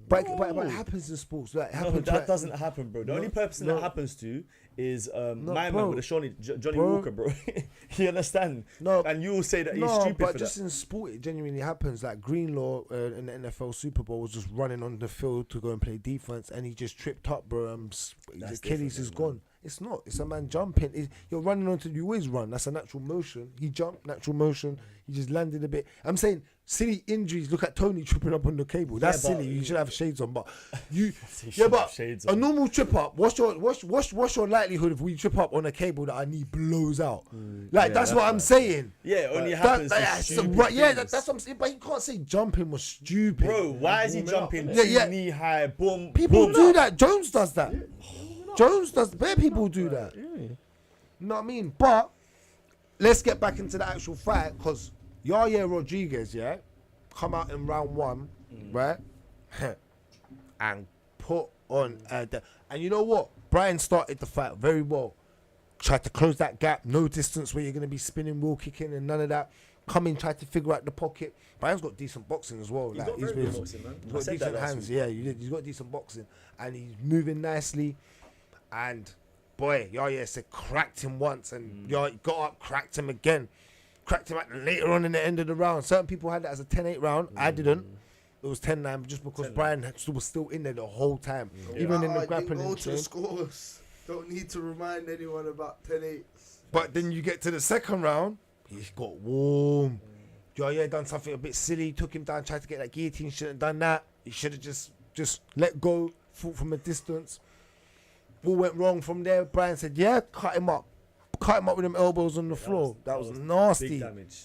But No. it happens in sports. Like, it No, happens, that like- doesn't happen, bro. The only person no. that happens to is my bro. man with the Johnny Bro. Walker, bro. You understand? No, And you will say that he's no, stupid but for just that. in sport, it genuinely happens. Like Greenlaw in the NFL Super Bowl was just running on the field to go and play defense, and he just tripped up, bro. His That's Achilles different, is man. gone. It's not. It's a man jumping. You're running onto. You always run. That's a natural motion. He jumped, natural motion. He just landed a bit. I'm saying silly injuries. Look at Tony tripping up on the cable. That's but- silly. You should have shades on. But you, He yeah, should but have shades a on. normal trip up. What's your likelihood if we trip up on a cable that our knee blows out? Like that's what I'm saying. Yeah, it only That- happens to that's stupid right, yeah, things. that's what I'm saying. But you can't say jumping was stupid. Bro, why is he jumping Yeah, yeah. knee high, boom, People boom? do that. Jones does that. Jones does. Bare people do that. You know what I mean? But let's get back into the actual fight because Rodriguez, yeah, come out in round 1, right, and put on and you know what? Brian started the fight very well. Tried to close that gap, no distance where you're gonna be spinning, wheel kicking, and none of that. Come in, tried to figure out the pocket. Brian's got decent boxing as well. He's Like got very been- good boxing, man. He's I got said that decent last hands. week. Yeah, you did. He's got decent boxing, and he's moving nicely. And boy, said cracked him once, and he got up, cracked him again, cracked him later on in the end of the round. Certain people had that as a 10-8 round. I didn't. It was 10-9 just because 10-9. Brian was still in there the whole time, even in the I didn't grappling go to the chain. scores. Don't need to remind anyone about 10-8. But then you get to the second round, he got warm. Done something a bit silly, took him down, tried to get that guillotine. Shouldn't have done that. He should have just let go, fought from a distance. All went wrong from there. Brian said, "Yeah, cut him up with them elbows on the floor." That was nasty. Big damage.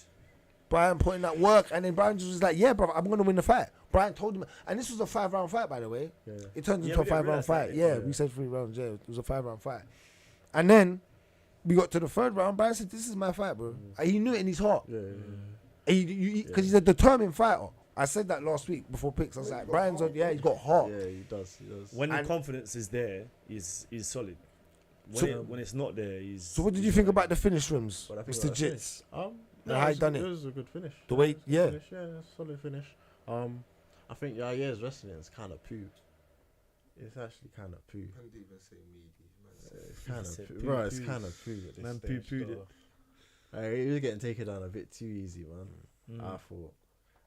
Brian putting that work, and then Brian just was like, "Yeah, bro, I'm gonna win the fight." Brian told him, and this was a 5-round fight, by the way. It turned Yeah, into a we didn't 5-round realise fight. that, Yeah, yeah. we said 3 rounds. Yeah, it was a 5-round fight, and then we got to the third round, Brian said, "This is my fight, bro." And he knew it in his heart. Yeah. Because he's a determined fighter. I said that last week before picks. I was like, Brian's on, he's got heart. Yeah, he does. When the confidence is there, he's solid. When it's not there, he's. So what did you think about the finish, Rimz? But I think Mr. about the Jits. No, how he done It it? was a good finish. The way, yeah. Finish, yeah, solid finish. I think Yair's wrestling is kind of poo. It's actually kind of poo. I didn't even say meaty. It's kind said of poo. poo. Bro, it's kind of poo. At this Man, stage, poo-pooed though. He was getting taken down a bit too easy, man. Mm. I thought.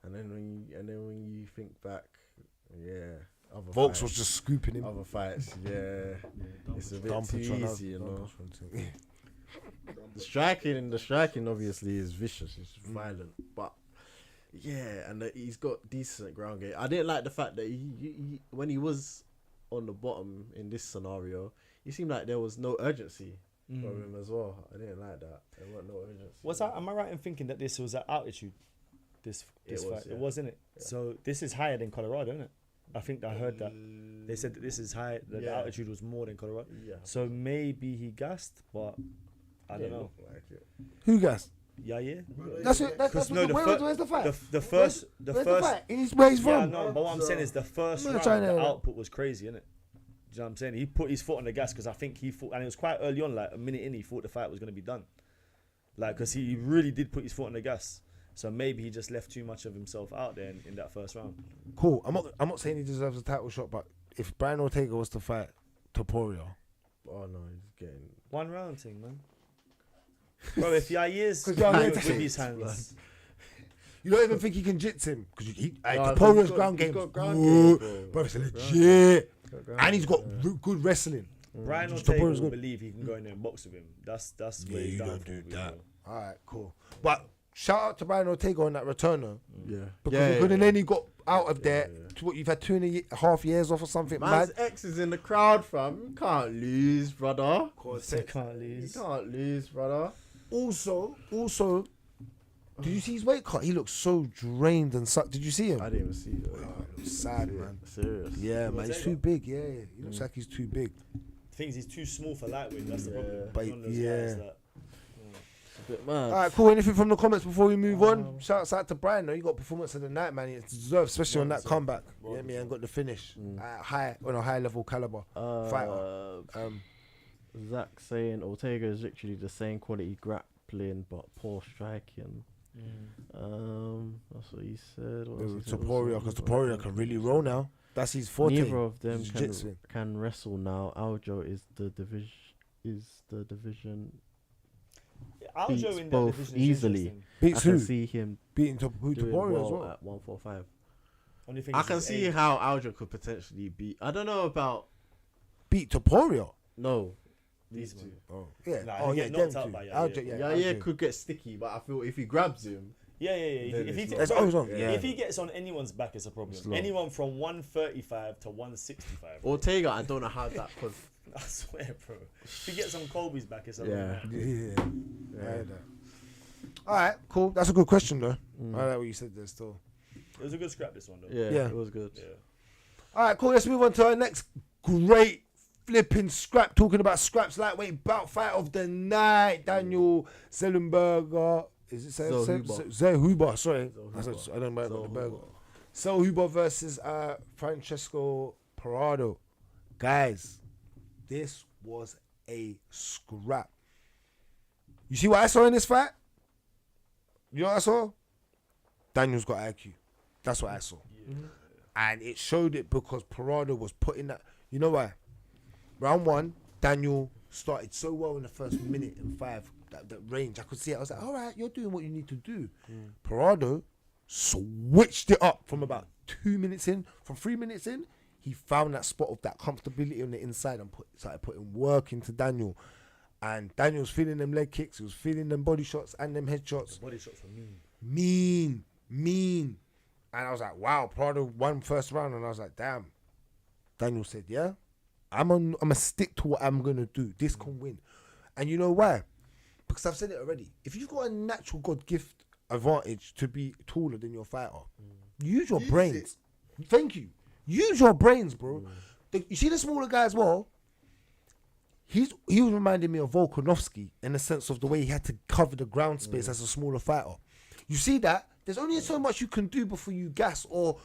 And then when you think back, other Volks fights, was just scooping him. other fights, it's a bit Dump it, too John, easy, you dump know. it. The striking obviously is vicious, it's violent, but and he's got decent ground game. I didn't like the fact that he when he was on the bottom in this scenario, he seemed like there was no urgency from him as well. I didn't like that. There wasn't no urgency. Was that? Am I right in thinking that this was at altitude? This It was, fight, yeah. it was, innit? Yeah. So this is higher than Colorado, isn't it? I think I heard that they said that this is high. That the Yeah. altitude was more than Colorado. Yeah. So maybe he gassed, but I don't know. Like it. Who guessed? Yeah. That's it. That's Because what no, where's the fight? The first, Where's the fight? Where he's Yeah, from? no, but what I'm saying is the first I'm round, trying to- the output was crazy, innit? Do you know what I'm saying? He put his foot on the gas because I think he thought, and it was quite early on, like a minute in, he thought the fight was going to be done. Like, because he really did put his foot on the gas. So maybe he just left too much of himself out there in that first round. Cool. I'm not saying he deserves a title shot, but if Brian Ortega was to fight Topuria, Oh no, he's getting. One round thing, man. Bro, if Yair's 'Cause Yair with takes his hands, you don't even think he can jits him because No, Topuria's he's got- ground he's game, got ground game, bro. bro, it's Ground legit, game. and he's got good wrestling. Brian Just Ortega Topuria's will good. believe he can go in there and box with him. That's where Yeah, he's you down don't for, do you that. know. All right, cool. But shout out to Brian Ortega on that returner Yeah. because he could have then he got out of there. yeah. To what you've had 2.5 years off or something. Man's Mad. ex is in the crowd, fam. You can't lose, brother. You can't You lose. can't lose, brother. Also, did you see his weight cut? He looks so drained and sucked. Did you see him? I didn't even see it. It was sad, man. Serious. Yeah, man, he's too big. Yeah, he looks like he's too big. The thing is, he's too small for lightweight. That's the problem. But He's one of those yeah. guys that- It's a bit mad. All right, cool. Anything from the comments before we move on? Shouts out to Brian. Though you got performance of the night, man. It's deserved, especially on that 100%. comeback. Yeah, me and got the finish on a high level caliber fighter. Zach saying Ortega is literally the same quality grappling but poor striking. That's what he said. What else he said? Topuria, because Topuria can really roll now. That's his forte. Neither of them Jiu-jitsu. can wrestle now. Aljo is the division. Aljo Beats in that both division is easily. interesting. Beats I can who? see him Beating doing Topuria well as well. at 145. Only thing I is can his see age. how Aljo could potentially beat. I don't know about Beat Topuria. no these two. Oh yeah. Nah, Oh he yeah. get Them knocked out two. by Yair. Aljo, Yeah, Aljo. could get sticky, but I feel if he grabs him, Yeah. Then If he, it's That's not- always on. Yeah. Yeah. if he gets on anyone's back, it's a problem. It's long. Anyone from 135 to 165. bro. Ortega, I don't know how that could. I swear, bro. If he gets on Colby's back, it's a Yeah. problem. Yeah. I heard that. All right, cool. That's a good question though. Mm. I like what you said there still. It was a good scrap, this one, though. Yeah, Yeah. it was good. Yeah. All right, cool. Let's move on to our next great flipping scrap. Talking about scraps, lightweight bout fight of the night. Daniel Zellenberger. Is it Zellhuber. Zellhuber? Sorry, Zellhuber. I don't know about the burger. Zellhuber. Zellhuber versus Francesco Parado. Guys, this was a scrap. You see what I saw in this fight? You know what I saw? Daniel's got IQ. That's what I saw. And it showed it because Parado was putting that. You know why? Round one, Daniel started so well in the first minute and 5. That range, I could see it. I was like, all right, you're doing what you need to do. Parado switched it up from about 2 minutes in. From 3 minutes in, he found that spot of that comfortability on the inside and started putting work into Daniel. And Daniel was feeling them leg kicks. He was feeling them body shots and them head shots. Body shots were mean. Mean. And I was like, wow, Prado won first round. And I was like, damn. Daniel said, yeah, I'm going to stick to what I'm going to do. This can win. And you know why? Because I've said it already. If you've got a natural God gift advantage to be taller than your fighter, use your brains. Thank you. Use your brains, bro. You see the smaller guy as well? he was reminding me of Volkanovski in the sense of the way he had to cover the ground space as a smaller fighter. You see that? There's only so much you can do before you gas, or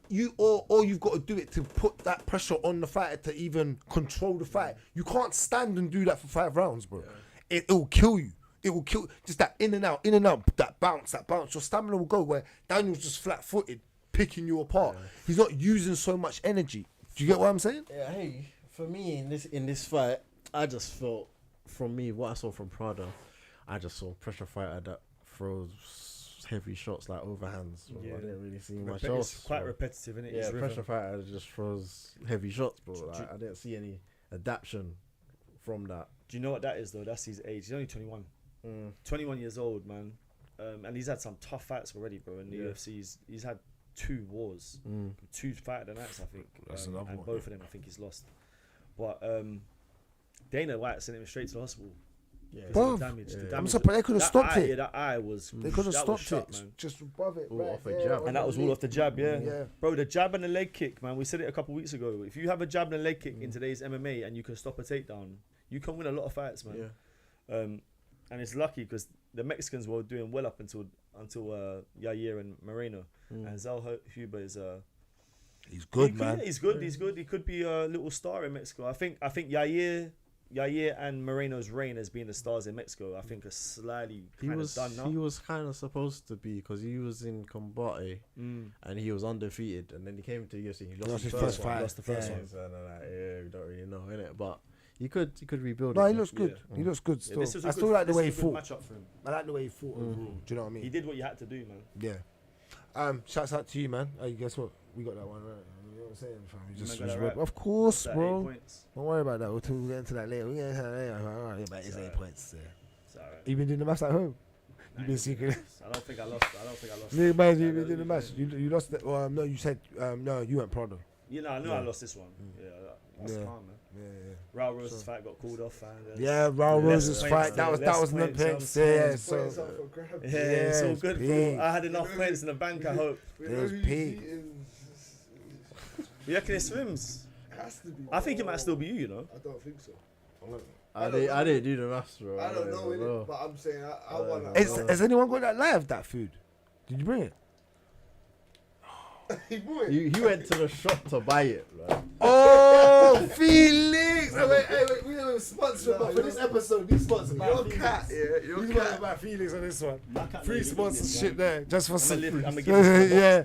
you've got to do it to put that pressure on the fighter to even control the fight. You can't stand and do that for 5 rounds, bro. It will kill you. It will kill just that in and out, that bounce. Your stamina will go where Daniel's just flat-footed, picking you apart. Yeah. He's not using so much energy. Do you get what I'm saying? Yeah. Hey, for me in this fight, I just felt, from me, what I saw from Prada, I just saw a pressure fighter that throws heavy shots like overhands. Yeah. I didn't really see much else. It's quite repetitive, isn't it? Yeah, pressure fighter just throws heavy shots, bro. Like, I didn't see any adaptation from that. Do you know what that is though? That's his age. He's only 21. 21 years old, man. And he's had some tough fights already, bro. In the UFC, he's had 2 wars, 2 fight of the nights, I think. And both of them, I think he's lost. But Dana White sent him straight to the hospital. Yeah, bro, the damage. I'm surprised they could have stopped it. Yeah, that eye was. They could have stopped shut, it, man. just above it, all off a jab, and that was all off the jab. Yeah, bro, the jab and the leg kick, man. We said it a couple of weeks ago. If you have a jab and a leg kick in today's MMA and you can stop a takedown, you can win a lot of fights, man. Yeah. And it's lucky because the Mexicans were doing well up until Yair and Moreno, and Zal Huber is he's good, man. He's good. He's good. He could be a little star in Mexico. I think Yair and Moreno's reign as being the stars in Mexico, I think, are slightly kind of done now. He was kind of supposed to be, because he was in Kombat and he was undefeated, and then he came to UFC and he lost his first fight. Lost the first one. So we don't really know, innit? But he could rebuild. No, he looks good. Yeah. He looks good still. Yeah, I still like the way he fought. Matchup for him. I like the way he fought overall. Do you know what I mean? He did what you had to do, man. Yeah. Shouts out to you, man. Hey, guess what? We got that one right. You know what I'm saying, fam? You just right. Of course, bro. Don't worry about that. We'll get into that later. All right, about his 8 points. It's all right. You been doing the match at home? You've been secret. I don't think I lost. Yeah, man, you been doing the match. You lost it. No, you said no. You went Prado. You know, I knew I lost this one. Yeah, that's calm, man. Yeah. Raul Rose's fight got called off. Raul Rose's fight. That was the points. Yeah, so it's all good, bro. I had enough points in the bank. I hope. There's peak. You reckon it's Rimz? It has to be. I think it might still be you know. I don't think so. I didn't do the maths, bro. I don't know, innit? But I'm saying I want. Has anyone got that live, that food? Did you bring it? He bought it. He went to the shop to buy it, right? Oh, Felix! Wait, we have a sponsor for this episode. Be sponsored by Your Felix. cat, Your He's cat. about Felix on this one. Free really sponsorship there, just for some. I'm gonna give Yeah,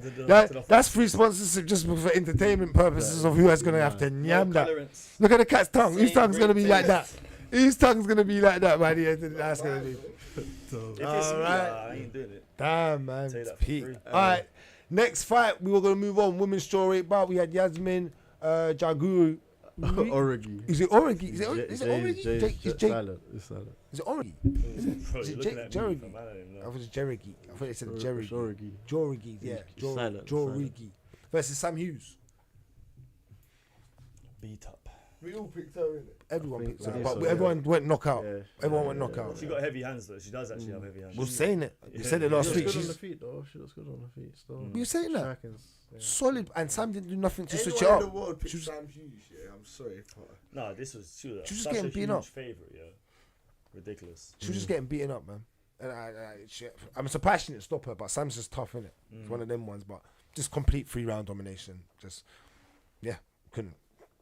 that's free sponsorship just for entertainment purposes of who is gonna have to nyam that. Look at the cat's tongue. His tongue's gonna be like that. His tongue's gonna be like that by the end. That's gonna be. I ain't doing it. Damn, man. Say It's that for peak. free. Alright, next fight, we were going to move on. Women's story, but we had Yasmin Jaguru. Origi. Is it Origi? Is it Origi? It's silent. It's silent. Is it Origi? Is it Jerigi? I thought it was Jerigi. I thought it said Jerigi. Jorigi, yeah. Jorigi. Versus Sam Hughes. Beat up. We all picked her, innit? Everyone picked her, so, but yeah. everyone went knockout. Yeah. Everyone went knockout. She got heavy hands though. She does actually have heavy hands. We're saying it. We said it She last looks week. good on She's the feet, though. She looks good on the feet still. You saying that? Striking's, yeah. Solid, and Sam didn't do nothing to switch it Anyone in up. the world picked She was- Sam Hughes, yeah. I'm sorry. No, she was She was just such getting a beaten huge up. favorite, yeah. Ridiculous. She was just getting beaten up, man. And I'm surprised she didn't stop her, but Sam's just tough, innit? It's one of them ones, but just complete 3-round domination. Just, yeah,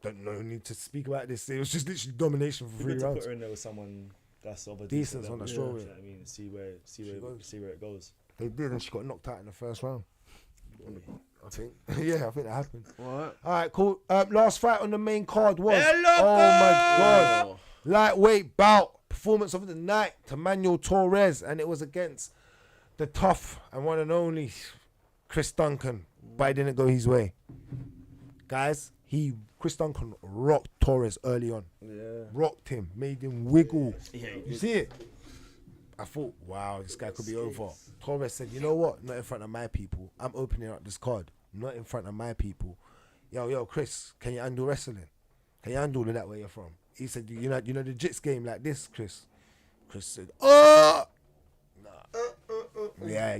don't know, need to speak about this. It was just literally domination for You 3 got to rounds. put her in there with someone that's of a Decent decent on the level, show, you know yeah. what I mean, see where it goes. They did, and she got knocked out in the first round. I think. Yeah, I think that happened. What? All right, cool. Last fight on the main card was, oh my God, lightweight bout. Performance of the night to Manuel Torres, and it was against the tough and one and only Chris Duncan, but it didn't go his way. Guys, Chris Duncan rocked Torres early on. Yeah. Rocked him, made him wiggle. Yeah, You see it? I thought, wow, this guy could be over. Torres said, you know what? Not in front of my people. I'm opening up this card. Not in front of my people. Yo, Chris, can you handle wrestling? Can you handle it that way you're from? He said, you know the jits game like this, Chris? Chris said, oh! Nah. Yeah.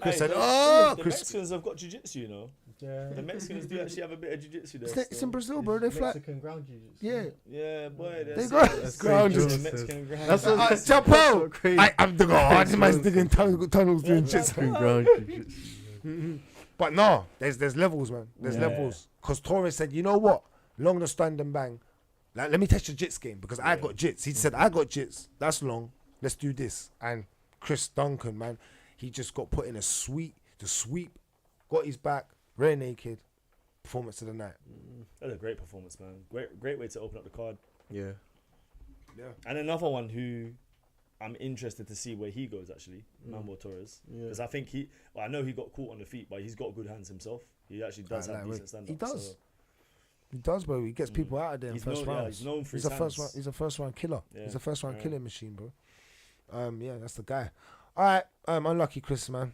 Chris said, oh! The Chris. Mexicans have got jiu-jitsu, you know. Yeah. The Mexicans do actually have a bit of jiu-jitsu there. It's in Brazil, bro. They're flat. Mexican ground jiu-jitsu. Yeah. Yeah, boy. They ground jiu-jitsu. Mexican ground. That's what Chapo. crazy. I'm the god. This man's digging tunnels doing jits. Mexican ground jiu-jitsu. But no, there's levels, man. There's Yeah. levels. Because Torres said, you know what? Long the stand and bang. Like, let me test your jits game because I got jits. He said, I got jits. That's long. Let's do this. And Chris Duncan, man, he just got put in a sweep, got his back, rear naked. Performance of the night. That's a great performance, man. Great way to open up the card. Yeah. And another one who I'm interested to see where he goes, actually, Mambo Torres. Because I think I know he got caught on the feet, but he's got good hands himself. He actually does have decent stand-up. He does. So. He does, bro. He gets people out of there in He's first known- yeah, rounds. he's known for He's his a first round. hands. He's a first round killer. Yeah. He's a first round Yeah. killing machine, bro. Yeah, that's the guy. All right, unlucky Chris, man.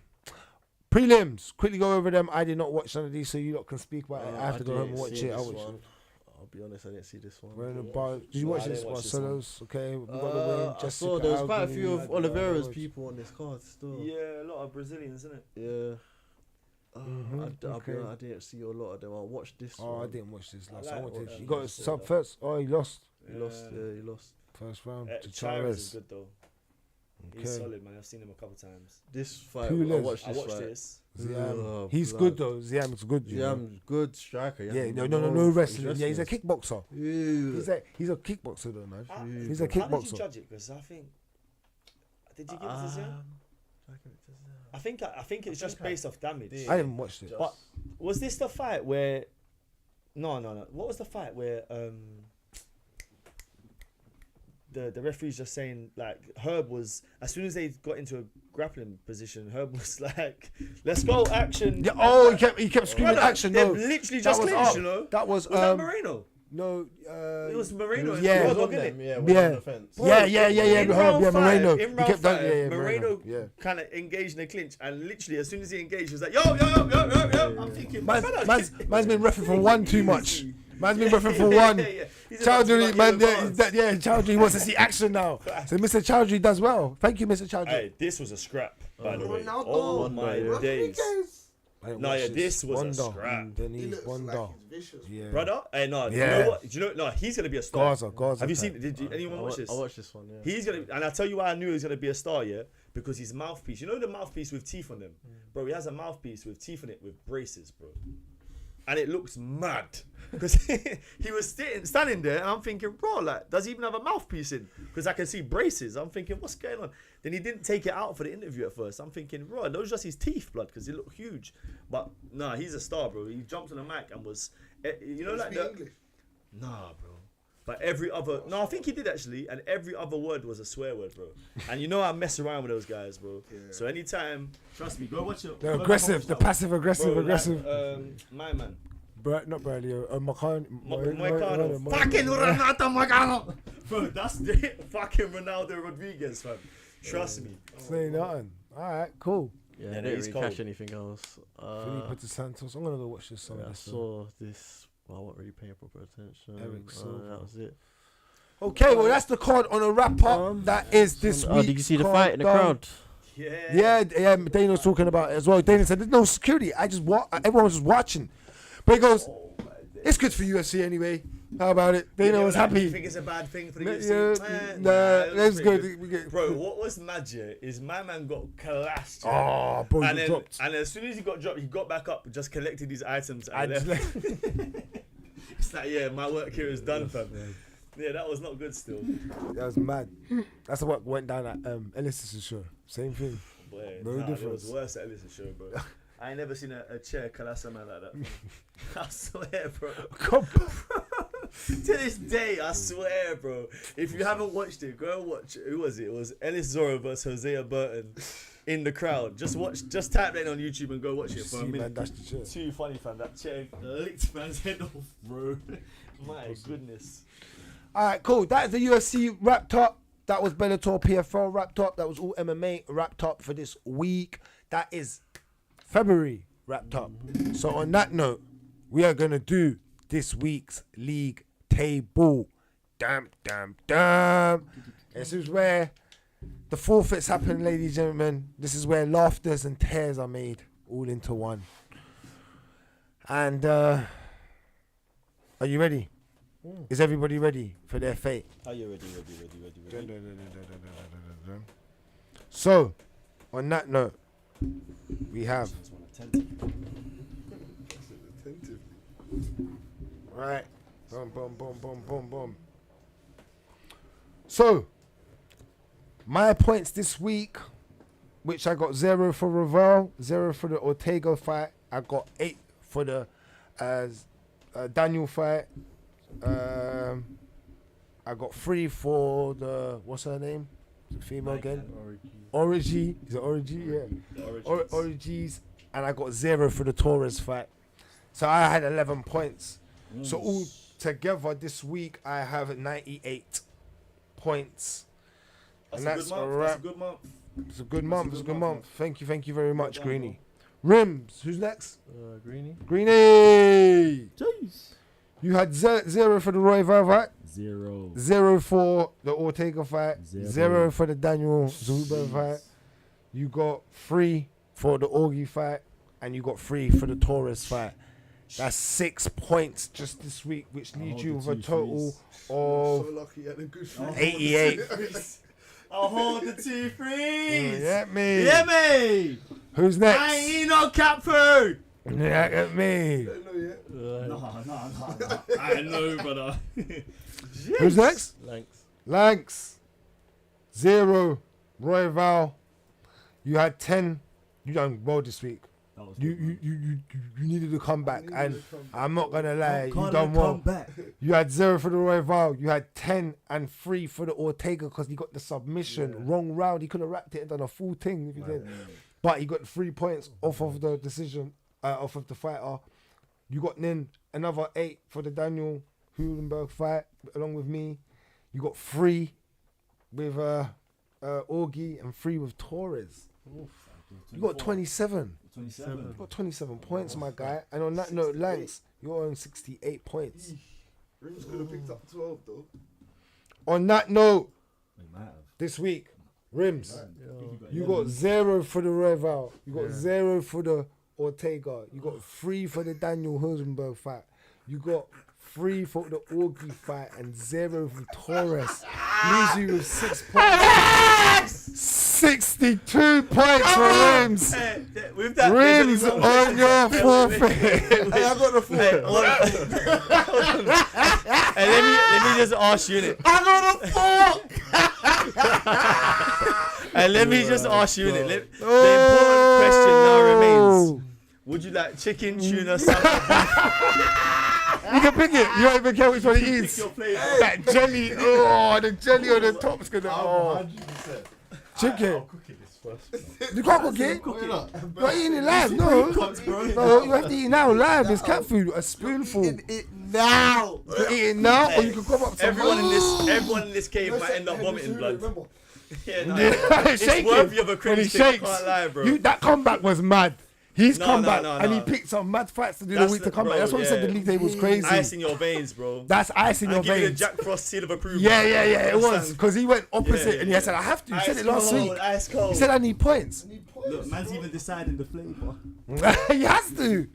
Prelims. Quickly go over them. I did not watch none of these, so you lot can speak about it. I have to go home and watch it. I'll be honest, I didn't see this one. We're in the bar. Did you No, watch I this? didn't watch this Marcelo's. Okay, we got the win. I Jessica saw there was quite a Albany. few of I Oliveira's watched. people on this card still. Yeah, a lot of Brazilians, isn't it? Yeah. Okay. I didn't see a lot of them. I watched this Oh, one. I didn't watch this last. I I like wanted. watching You got a this sub though. first. Oh, he lost He lost. Yeah, he lost. first round to Chavez is Chavez. good though. Okay. He's solid, man. I've seen him a couple times. This fight, Pulis. I watched I this watched fight. this. Ziam. Oh, He's blood. good though. Ziam's good. You know? Ziam's good striker. Yeah, no wrestling. Yeah, he's a kickboxer. Ew. He's a kickboxer though, man. He's a How did you kickboxer. judge it? Because I think. Did you give it to Ziam? I think it's just based off damage. I didn't watch it. But was this the fight where? No. What was the fight where the referee's just saying like Herb was, as soon as they got into a grappling position, Herb was like, "Let's go, action!" Yeah. Oh, he kept screaming Brother, action. they've No, literally that just was clinched, up. you know. That was Was that Moreno? No, It was Moreno. yeah. and He was Royval, on innit? them, yeah. Yeah. On the fence. yeah, In Herb, round yeah, five, Moreno. in He round kept five, yeah, Moreno yeah. kind of engaged in the clinch, and literally as soon as he engaged, he was like, "Yo." I'm thinking, Man's brother, been referring for one too much. Man's been referring for one. He's about to Chowdhury, fucking man, advance. Chowdhury wants to see action now. So Mr. Chowdhury does well. Thank you, Mr. Chowdhury. Hey, this was a scrap, by the way. Ronaldo. Oh my days, I didn't no, watch yeah, this was a scrap. He Denise looks Wonder. like he's vicious. Yeah. brother. Hey, no, do you Yeah. know what? Do you know? No, he's gonna be a star. Gaza. Have you seen? Did anyone watch this? I watched this one. Yeah. He's gonna, and I tell you why I knew he was gonna be a star, yeah, because his mouthpiece. You know the mouthpiece with teeth on them, bro. He has a mouthpiece with teeth on it with braces, bro, and it looks mad because he was standing there, and I'm thinking, bro, like, does he even have a mouthpiece in? Because I can see braces. I'm thinking, what's going on? Then he didn't take it out for the interview at first. I'm thinking, bro, those just his teeth, blood, because they look huge. But nah, he's a star, bro. He jumped on the mic and was, you know, like Speak the. English. Nah, bro. But every other... No, I think he did, actually. And every other word was a swear word, bro. And you know I mess around with those guys, bro. Yeah. So anytime... Trust me, go watch it. They're aggressive. The passive aggressive. My man. Not Bradley. Moicano. Moicano. Fucking Renato Moicano. Bro, that's the fucking Ronaldo Rodriguez, fam. Trust me. Say nothing. All right, cool. Yeah, Yeah, I didn't he's really catch cold. anything else. Felipe de Santos. I'm gonna go watch this song. I saw this. Well, I wasn't really paying proper attention. Eric Silva. That was it. Okay, well that's the card on a wrap up. That is this week. Oh, did you see the fight in the crowd? Yeah. Yeah. Dana was talking about it as well. Dana said there's no security. Everyone was just watching. But he goes, it's good for UFC anyway. How about it? Dana was Do you happy. think it's a bad thing for the Yeah, UFC? nah, it was that's pretty good. We get- Bro, what was mad here is my man got collapsed. Oh, bro, and you then, dropped. and as soon as he got dropped, he got back up, just collected his items and I left. It's like, yeah, my work here is done, fam. Yeah, that was not good still. That was mad. That's what went down at Ellis's show. Same thing. Boy, No it difference. was worse at Ellis's show, bro. I ain't never seen a chair collapse a man like that. I swear, bro. To this day, I swear, bro. If you haven't watched it, go and watch. Who was it? It was Ellis Zorro versus Hosea Burton in the crowd. Just type that in on YouTube and go watch it for a See, minute. man, that's the chair. Too funny, fam. That chair licked man's head off, bro. My goodness. All right, cool. That is the UFC wrapped up. That was Bellator PFL wrapped up. That was all MMA wrapped up for this week. That is February wrapped up. So on that note, we are going to do this week's league table. Damn. This is where the forfeits happen, ladies and gentlemen. This is where laughters and tears are made all into one. And are you ready? Is everybody ready for their fate? Are you ready? So, on that note, we have right. Boom. So, my points this week, which I got 0 for Royval, 0 for the Ortega fight. I got 8 for the Daniel fight. I got 3 for the, what's her name? The female again? Origi. Is it Origi? Yeah. Origis. And I got 0 for the Torres fight. So I had 11 points. So all together this week I have 98 points. That's a good month. It's a good month. Thank you very much, Greeny. Rimz, who's next? Greeny. Jeez. You had 0 for the Royval fight. 0 for the Ortega fight. 0 for the Daniel Zuber fight. You got 3 for the Orgi fight, and you got 3 for the Torres fight. That's 6 points just this week, which leaves you with a total of 88. I'll hold the 2 threes. Yeah, me. Yeah, me. Who's next? I ain't eating no cat food. Yeah, me. No. I know, brother. Who's next? Lankz. 0. Royval. You had 10. You done well this week. You needed to come back, and I'm not gonna lie, you done well. You had 0 for the Royval. You had 10 and 3 for the Ortega because he got the submission wrong round. He could have wrapped it and done a full thing if he did, but he got 3 points off of the decision, off of the fighter. You got then another 8 for the Daniel Hulenberg fight along with me. You got 3 with Orgi and 3 with Torres. You got 27. You got 27 points, my guy. And on that note, Lankz, you're on 68 points. Rimz could have picked up 12 though. On that note, this week, Rimz, you got 0 for the Royval. You got 0 for the Ortega. You got 3 for the Daniel Hulenberg fight. You got 3 for the Orgi fight and 0 for Torres. Leaves you with 6 points. 62 points for Rimz. Rimz on your forfeit. Hey, I got the forfeit. Hey, let me just ask you it. I got a fork. And let me just ask you it. The important question now remains: would you like chicken, tuna, salmon? You can pick it. You don't even care which one it is. That jelly. Oh, the jelly on the top's gonna. Oh. 100%. Chicken. I'll cook it this first. You can't cook it. You're eating it live. No, you have to eat it now live. It's cat food. A spoonful. Eat it now. You can eat it now, or you can come up. Everyone in this cave might end up vomiting blood. Yeah, no. It's Shaking. worthy of a When he cringe thing. I shakes, can't lie, bro. that comeback was mad. He's come back no, and he no. picked some mad fights to do That's the week to the- come back. bro, That's what he said the yeah. league table was crazy. Ice in your veins, bro. That's ice in your Give you the veins. Jack Frost seal of approval. Yeah, it was. Understand? Because he went opposite Yeah, and he said, I have to. He said Ice it last cold, week. Ice cold. He said, I need points. Look, man's even deciding the flavour. He has to.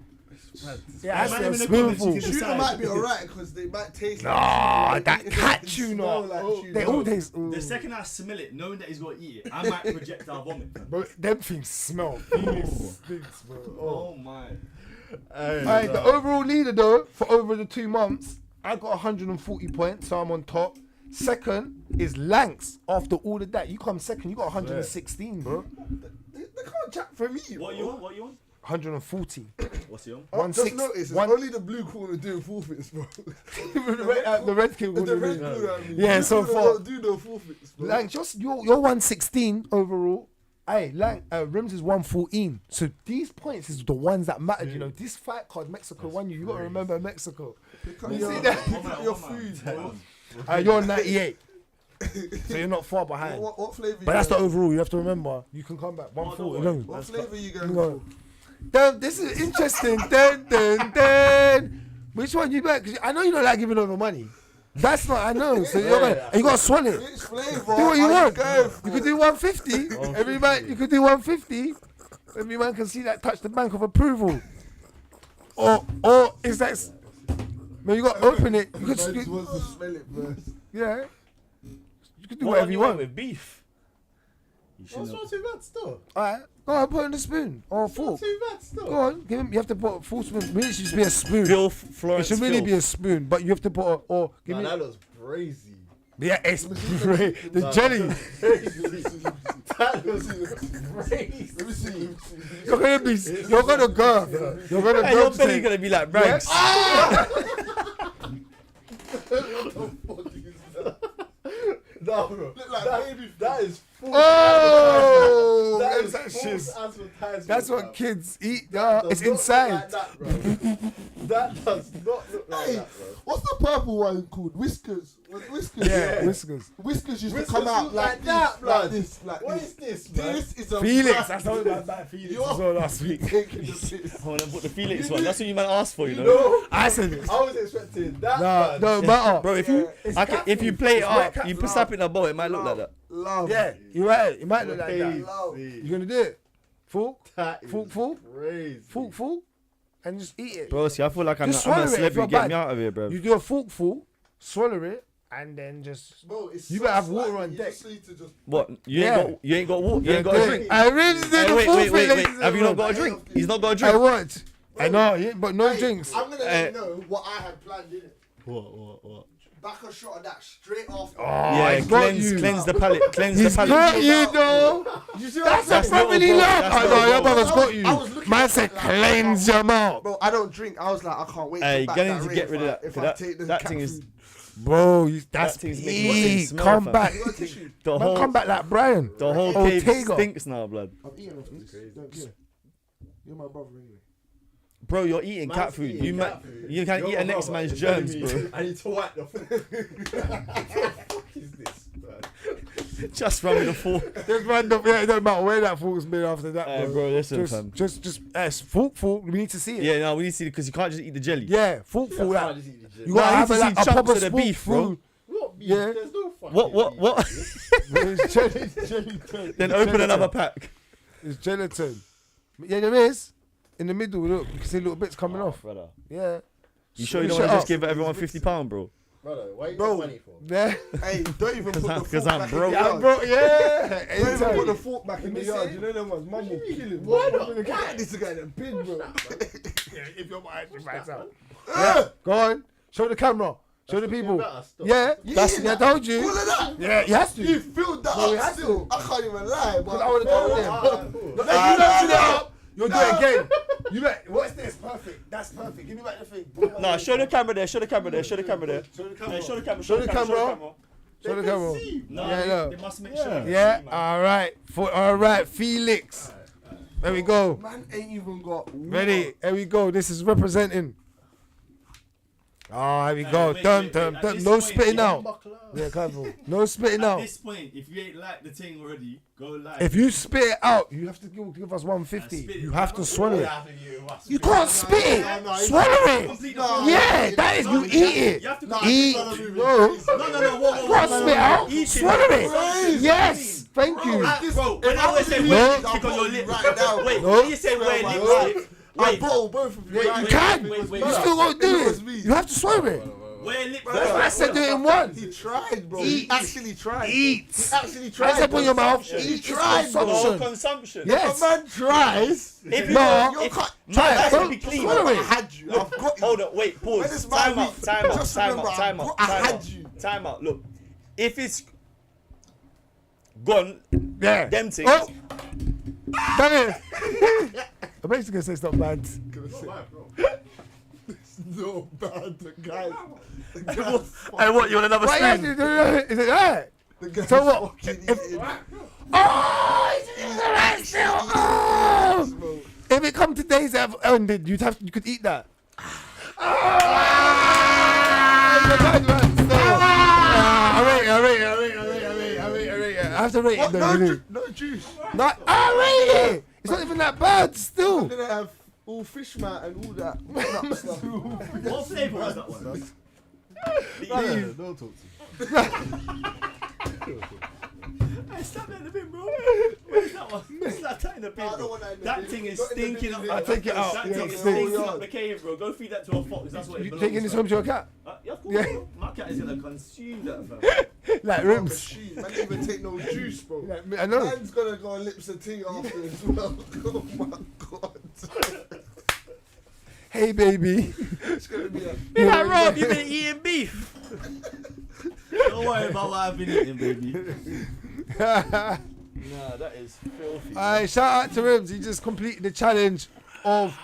Yeah, has to Man, have in the comments, spoonful. you can Tuna might be alright because they might taste Nah, like that it cat doesn't tuna. smell like tuna. They all taste. The second I smell it, knowing that he's got to eat it, I might projectile vomit. Bro, them things smell. Things stinks, bro. Oh my. Alright, the overall leader though, for over the 2 months, I got 140 points, so I'm on top. Second is Lankz. After all of that, you come second, you got 116, bro. They can't chat for me. What you want? What you want? 140. What's he on? Just notice, it's only the blue corner doing forfeits, bro. The red kid The will red do. corner, I mean. Yeah, Blue so corner far. don't do no forfeits, bro. Lankz, you're 116 overall. Hey, Rimz is 114. So these points is the ones that mattered. You know, this fight card Mexico won you. You got to remember Mexico. Pick up You your, see that? pick up your food, bro. You're 98. So you're not far behind. What flavour But that's the overall. You have to remember. You can come back. 140. No. What flavour you going No. for? Then this is interesting. Then. Which one you back? 'Cause I know you don't like giving over money. That's not. I know. So you're gonna, and you gotta swallow it. Which flavour Do what you are want. going for? You could do 150. Every man, you could do 150. Every man can see that touch the bank of approval. Or is that? Man, you got to open it. You Man could, just wants to smell it first. yeah. You can do What whatever one you you want want. with beef? You That's shouldn't. not too bad still. Alright, go on, put it in the spoon or a Not fork. too bad still. Go on, give him. You have to put a full spoon. Really, it should just be a spoon. Filth, It Florence. should really filth. be a spoon, but you have to put a, or give Nah, me. that looks crazy. Yeah, it's the jelly. That looks crazy. Let me see. You're gonna be. You're gonna go. You're gonna Hey, go. your to belly say- gonna be like Bragz. No, bro. Look like that is full. Oh, That is that's false shit. advertisement. That's what bro. kids eat. That does It's not look inside. Like that, bro. That does not look like Hey, that, bro. what's the purple one called? Whiskers. Whiskers. Yeah, whiskers. Whiskers used Whiskers to come out look like like that, this, blood. like this, like What this. is this, man? This is a Felix, that's how about Felix You're as well last week. taking the piss. I want to put the Felix one. That's what you man asked for, you know. No, I said it. I was expecting that. No, man. no matter. Bro, if you if you play it up, you put slap it in a bowl, it might look like that. Love. Yeah, you're right. It might look like that. Crazy. You gonna do it? Full, That is full, crazy. full, and just eat it. Bro, see, I feel like I'm Just a swallow it if celebrity. you're Get bad. me out of here, bro. You do a forkful, swallow it, and then just. Bro, it's You so better have water slight, on you deck. just need to just What? You Yeah. ain't got water. You ain't got a drink. I really did Hey, the wait. forfeit, ladies and Have you not got a gentlemen. drink? He's not got a I drink. what? I know, yeah, but no Hey, drinks. I'm gonna let you know what I had planned in it. What? Back a shot of that straight after. Yeah, he's got you. cleanse the palate. Cleanse the He's palate. got you, though. That's a That's family little bro. love. That's I know, little your bro. brother's got I was you. looking Man at said, that like, cleanse your mouth. Bro, I don't drink. I was like, I can't wait. Hey, to back getting that to rate get rid of that. If 'cause I take the that cat thing is food. Bro, that's thing's making my thing peak. smell, Come fam. back. You got a tissue? the Man, whole come back like Brian. the whole cave Ortega. stinks now, blood. I'm eating off this. Don't care. You're my brother anyway. Bro, you're eating Man's cat food. eating You cat man, food. you can eat You're a next my man's brother. germs, You're bro. telling me I need to wipe the food. What the fuck is this, man? Just run with the fork. Just random. Yeah, it don't matter where that fork's been after that, Hey, bro. bro, listen, Just, fam. just, fork. We need to see it. Yeah, no, we need to see it because you can't just eat the jelly. Yeah, fork. That's That. why I just eat the gym. You Nah, gotta I have need to like see a chunks proper of the beef, bro. spoonful. What beef? Yeah. There's no fucking What? beef. It's jelly. Then open another pack. It's gelatin. Yeah, there is. In the middle, look, you can see little bits coming off. Brother. Yeah. You sure you Shut don't want to up. just give everyone £50, bro? Brother, why you Bro. got money for? Yeah. Hey, don't even put the fork Because I'm back broke. in the Yeah, yard. bro. Yeah. Don't even Anytime. put the fork back in the me yard. see. You know them ones. Mum will kill him. Why Mum not? will kill him. This guy in a bin, bro. If you're my right out. Yeah. Go on. Show the camera. Show the people. better, stop. Yeah. That's Yeah. I told you. All of that. Yeah, he has to. You filled that No, he up has still. to. I can't even lie, but I would have told them. No, you don't fill it up. You'll do it again. You bet. What's this? Perfect. That's perfect. Give me back the thing. No, show the camera there. Show the camera there. Show the camera there. Show the camera. Hey, show the camera. Show the camera. Show the camera. No, Yeah, no. they must make sure. Yeah. All right. All right. Felix. There we go. man ain't even got water. Ready? Here we go. This is representing. Oh, here we go. wait, Dun, wait, dun, wait. At dun. this No point, spitting yeah, out. Yeah, careful. No spitting At out. this point, if you ain't like the thing already, go live. If you spit it out, you have to give us 150. spit it. You have to swallow it. You You can't spit it. Swallow it. Complete No. the- Yeah, that is. You eat it. You have to Eat. No. No, whoa, Can't spit out. Eat it. Swallow it. Yes. Thank you. Bro, when I always say No. wear lipstick on your lip, Right now. wait, No. when you say wear lipstick, I wait, bottle both of you. Wait, right You wait, now. can. wait, You still won't do It was it. me. You have to swallow it. wear lipstick. That's why I said do it in one. He tried, bro. Eat. He actually tried. Eat. He actually I tried. said put in your mouth. He Eat. It's tried, bro. No consumption. consumption. Yes. A man tries. If you No. You're if, cut. Try that it. has to Don't be clean. swallow I it. had you. I've got you. Hold on, wait, When pause. it's my Time out, week, time out, just time remember, out, time out, I time had out. you. Time out. Look, if it's gone, Yeah. them things. Oh. Damn it. I'm basically gonna say it's not bad. No bad, the guy. Hey, what? You want another Why you have spoon? to do it? Is it right? The guy's So what? fucking If- eating. Oh, it's right still. Oh. Bro. If it come to days that have ended, you could eat that. I have to rate it What? though, No, really. no juice. No, I rate it. It's not even that bad still. I'm gonna have all fish mat and all that nut stuff. What flavour was that one? Don't talk to me. Hey, stop that in the bin, bro. Where's that one? Slap that in the bin, I don't bro. want that in the That bin. thing is Not in the bin, stinking up. yeah. I'll take it out. That Yeah, thing is stay. stinking up the cave, bro. Go feed that to a fox. That's what it You belongs. taking this fam. home to your cat? Yeah, of course. Yeah. Bro. My cat is gonna consume that, fam. Like Rimz. Machine. Man didn't even take no juice, bro. Like, I know. Man's gonna go and lips a tea after as well. Oh my god. Hey, baby. It's gonna be a. You like Rob, you been eating beef. Don't worry about what I've been eating, baby. Nah, that is filthy. Alright, shout out to Rimz. He just completed the challenge of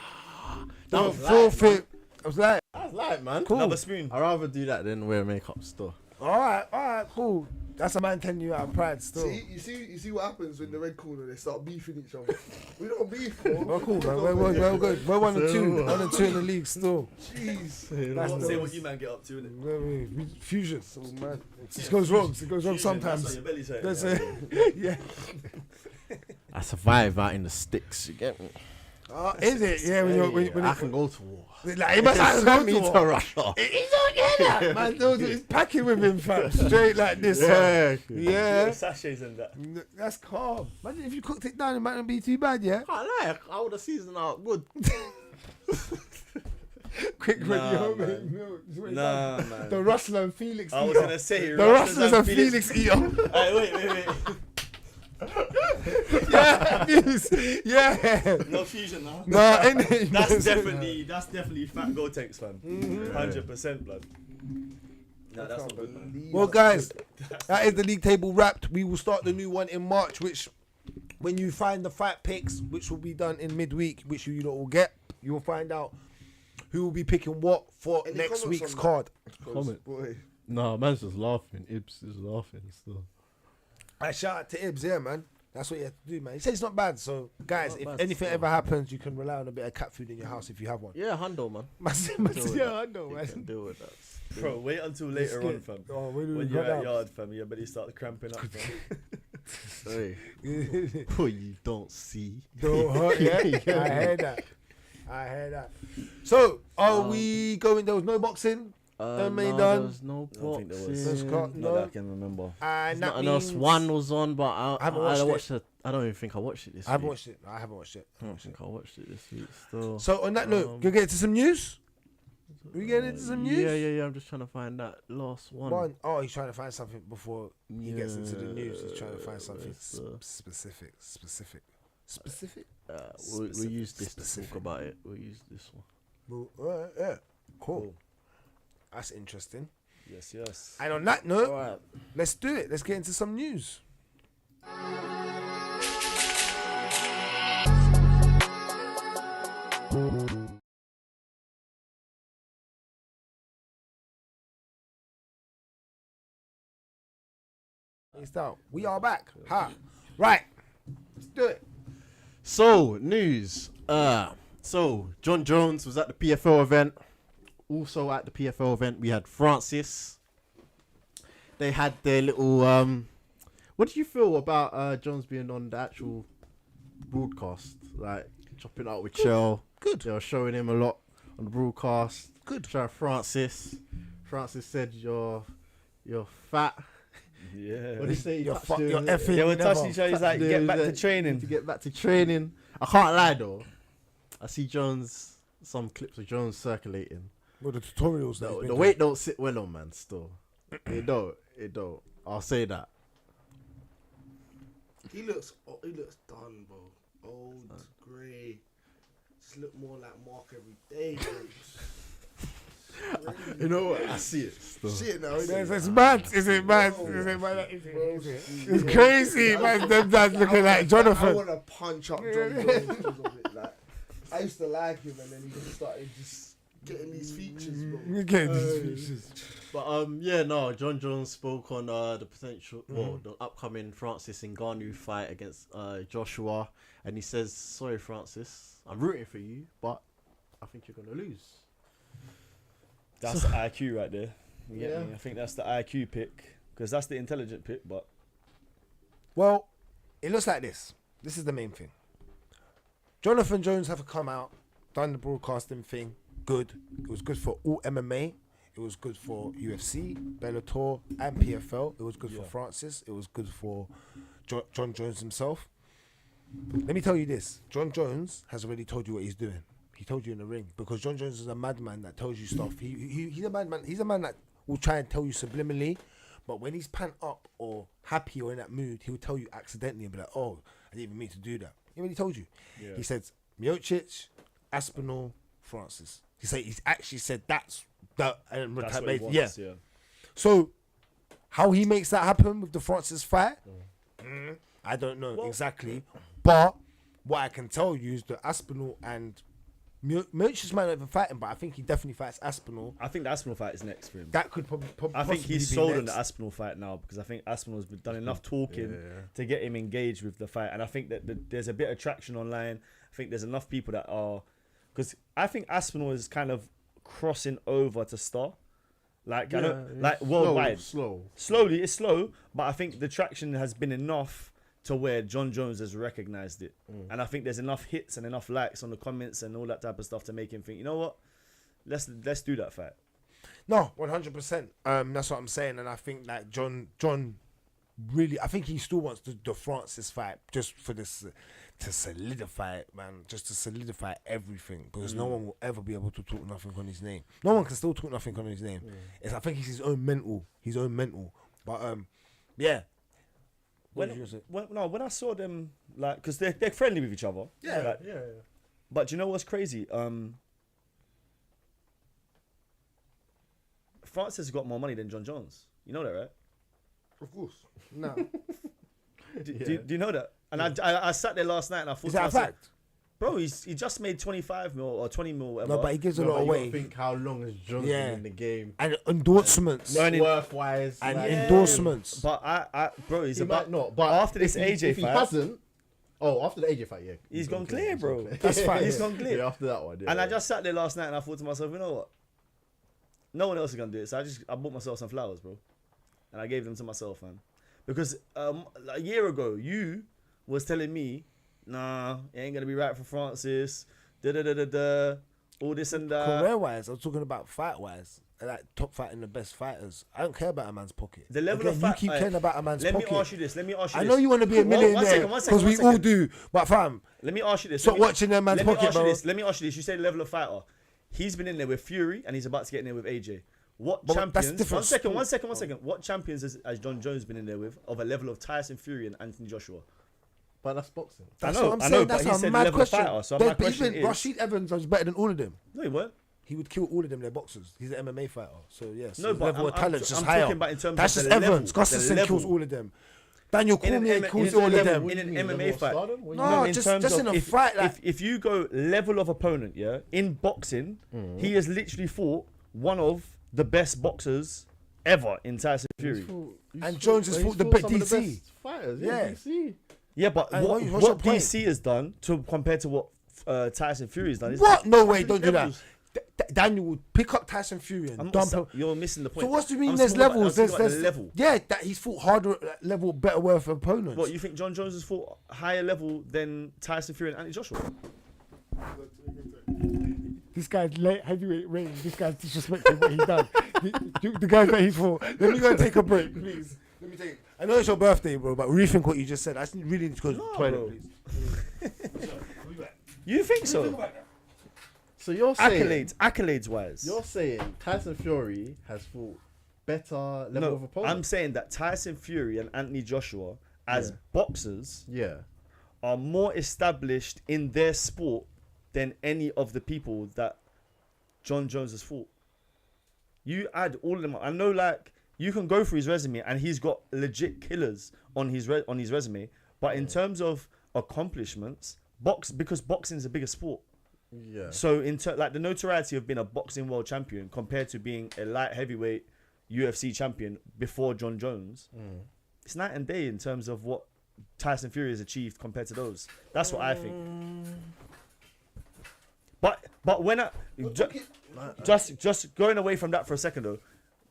the was light, forfeit. I was like, That's light, man. cool. Another spoon. I'd rather do that than wear makeup still. Alright, cool. That's a man telling you out of pride still. See, you see what happens when the red corner they start beefing each other. We don't beef, bro. We're cool, man. We're good. We're 1 and 2. 1 and 2 in the league still. Jeez. That's Say what you man get up to, innit? Fusion. So, man. It goes wrong. It goes wrong That's sometimes. what your belly's hurting. That's it. Yeah. I survive out in the sticks, you get me? Is it? Yeah, when I can go to war. like, he must have Send to me go to to war. Russia. He's not getting that. Man, he's packing with him, fam. Straight like this. fam. Yeah. Sachets and that. That's calm. Imagine if you cooked it down, it might not be too bad, yeah? Can't lie, I would have seasoned out good. Quick when Nah, you home. man. Nah, man. The Rustler and Felix I was eater. gonna say The Rustlers and Felix eater. Hey, wait. Yeah, news. Yeah. No fusion now. No, ain't it? That's definitely fat gold tanks, fam. 100% blood. Nah, that's not good, man. Well, guys, that is the league table wrapped. We will start the new one in March, which, when you find the fight picks, which will be done in midweek, which you lot will get, you will find out who will be picking what for Any next comments week's on that? card. Comment. Boy. No, man's just laughing. Ibs is laughing still. I shout out to Ibs, yeah, man. That's what you have to do, man. He said it's not bad, so guys, Not if bad anything still. ever happens, you can rely on a bit of cat food in your house if you have one. Yeah, Hundo, man. Yeah, I know, You man. can deal with that. Bro, wait until later on, fam. Oh, when When you're at yard, fam, your belly start cramping up, fam. Hey, what you don't see. Don't hurt, yeah? I heard that. So, are we going? There was no boxing. Done, made no, done. there was no I don't think there was. boxing. There's Not no. that I can remember. And that Nothing else. means One was on, but I haven't watched it. watched it. I don't even think I watched it this I haven't week. watched it. I haven't watched it. I don't think I watched it this week still. So on that note, we get into some news. We get into some news. Yeah. I'm just trying to find that last one. One. Oh, he's trying to find something before he gets into the news. He's trying to find something it's, specific. We'll use this to Specific. talk about it. We'll use this one. Well, all right, yeah, cool. That's interesting. Yes. And on that note, Alright. let's do it. Let's get into some news. It's out. We are back. Ha. Right. Let's do it. So news. So John Jones was at the PFL event. Also at the PFL event, we had Francis. They had their little. What do you feel about Jones being on the actual broadcast, like chopping out with Chell? Good. They were showing him a lot on the broadcast. Good. Showing Francis. Francis said you're fat. Yeah. What did he say? He You're touched fu- him. you're effing They were never. touching each other. He's like, Yeah, get he back was to like, training. To get back to training. I can't lie though. I see Jones, some clips of Jones circulating. Well, the tutorials. that he's The been weight don't sit well on man still. It don't. I'll say that. He looks done, bro. Old, grey. Just look more like Mark every day, bro. You know what? I see it still. Shit now. doing. It's mad. Is it mad? Is it mad? It's crazy, man. Them dads looking like I Jonathan. want to punch up John Jones because of it. Like, I used to like him, and then he just started getting these features, bro. We get these features. But John Jones spoke on the potential, the upcoming Francis Ngannou fight against Joshua, and he says, "Sorry, Francis, I'm rooting for you, but I think you're gonna lose." That's the IQ right there. You get Yeah. me? I think that's the IQ pick because that's the intelligent pick. But Well, it looks like this. This is the main thing. Jonathan Jones have come out, done the broadcasting thing. Good. It was good for all MMA. It was good for UFC, Bellator, and PFL. It was good for Francis. It was good for John Jones himself. Let me tell you this: John Jones has already told you what he's doing. He told you in the ring, because John Jones is a madman that tells you stuff. He's a madman. He's a man that will try and tell you subliminally, but when he's pant up or happy or in that mood, he'll tell you accidentally and be like, "Oh, I didn't even mean to do that." He already told you. Yeah. He said Miocic, Aspinall, Francis. He's actually said that's what he wants, yeah. So how he makes that happen with the Francis fight, I don't know exactly. But what I can tell you is that Aspinall and Miocic might not even fight him, but I think he definitely fights Aspinall. I think the Aspinall fight is next for him. That could probably I think he's sold on the Aspinall fight now, because I think Aspinall's done enough talking to get him engaged with the fight, and I think that there's a bit of traction online. I think there's enough people that are, because I think Aspinall is kind of crossing over to star, like I don't like worldwide. Slowly, it's slow, but I think the traction has been enough to where John Jones has recognized it, and I think there's enough hits and enough likes on the comments and all that type of stuff to make him think, you know what, let's do that fight. No, 100%. That's what I'm saying, and I think that John really, I think he still wants the Francis fight just for this to solidify it, man. Just to solidify everything, because no one will ever be able to talk nothing on his name. No one can still talk nothing on his name. I think he's his own mental. But yeah. When I saw them, like, because they're friendly with each other. Yeah, like, yeah. But do you know what's crazy? Francis has got more money than John Jones. You know that, right? Of course. No. Do you know that? And I sat there last night and I thought, is that a fact? Bro, he just made 25 mil or 20 mil, whatever. No, but he gives a lot away. Think how long has John been in the game? And endorsements. Worth-wise. And endorsements. But bro, he's about not. But after this AJ if fight. He hasn't. Oh, after the AJ fight, yeah. He's gone clear, bro. That's fine. He's gone clear. Yeah, after that one. Yeah, and I just sat there last night and I thought to myself, you know what? No one else is going to do it. So I bought myself some flowers, bro. And I gave them to myself, man. Because a year ago, you was telling me, nah, it ain't going to be right for Francis. All this and that. Career-wise, I was talking about fight-wise. Like top fighting the best fighters. I don't care about a man's pocket. The level of fight. You keep caring about a man's pocket. Let me ask you this. I know you want to be a millionaire because we all do. But fam, let me ask you this. Stop watching that man's pocket, bro. Let me ask you this. You say level of fighter. He's been in there with Fury and he's about to get in there with AJ. What champions? One second. What champions has John Jones been in there with of a level of Tyson Fury and Anthony Joshua? But that's boxing. That's what I'm saying. That's a mad question. Fighter, so my question is, Rashid Evans was better than all of them. No, he weren't. He would kill all of them. They're boxers. He's an MMA fighter. So yes, no, but level of talent's just I'm higher. talking about in terms that's of just the Evans. Gustafsson kills all of them. Daniel Cormier kills all of them. In an MMA fight. No, just in a fight. If you go level of opponent, yeah, in boxing, he has literally fought one of the best boxers ever in Tyson Fury. And Jones has fought the best DC fighters. Yeah. DC. Yeah, but what DC has done compared to what Tyson Fury has done is what? No way, don't do that. Daniel would pick up Tyson Fury and dump him. You're missing the point. So what do you mean? There's levels. There's level. Yeah, that he's fought harder level, better worth of opponents. What you think? John Jones has fought higher level than Tyson Fury and Anthony Joshua? This guy's late heavyweight range. This guy's disrespecting what he's done. the guys that he's fought. Let me go and take a break, please. Let me take. I know it's your birthday, bro, but rethink what you just said. I really need to go to the toilet, please. You think so? So you're saying accolades wise. You're saying Tyson Fury has fought better level of opponents. I'm saying that Tyson Fury and Anthony Joshua as boxers are more established in their sport than any of the people that John Jones has fought. You add all of them up. I know, like, you can go through his resume and he's got legit killers on his resume, but in terms of accomplishments, because boxing is a bigger sport. Yeah. So like the notoriety of being a boxing world champion compared to being a light heavyweight UFC champion before John Jones, it's night and day in terms of what Tyson Fury has achieved compared to those. That's what I think. But when I just going away from that for a second though,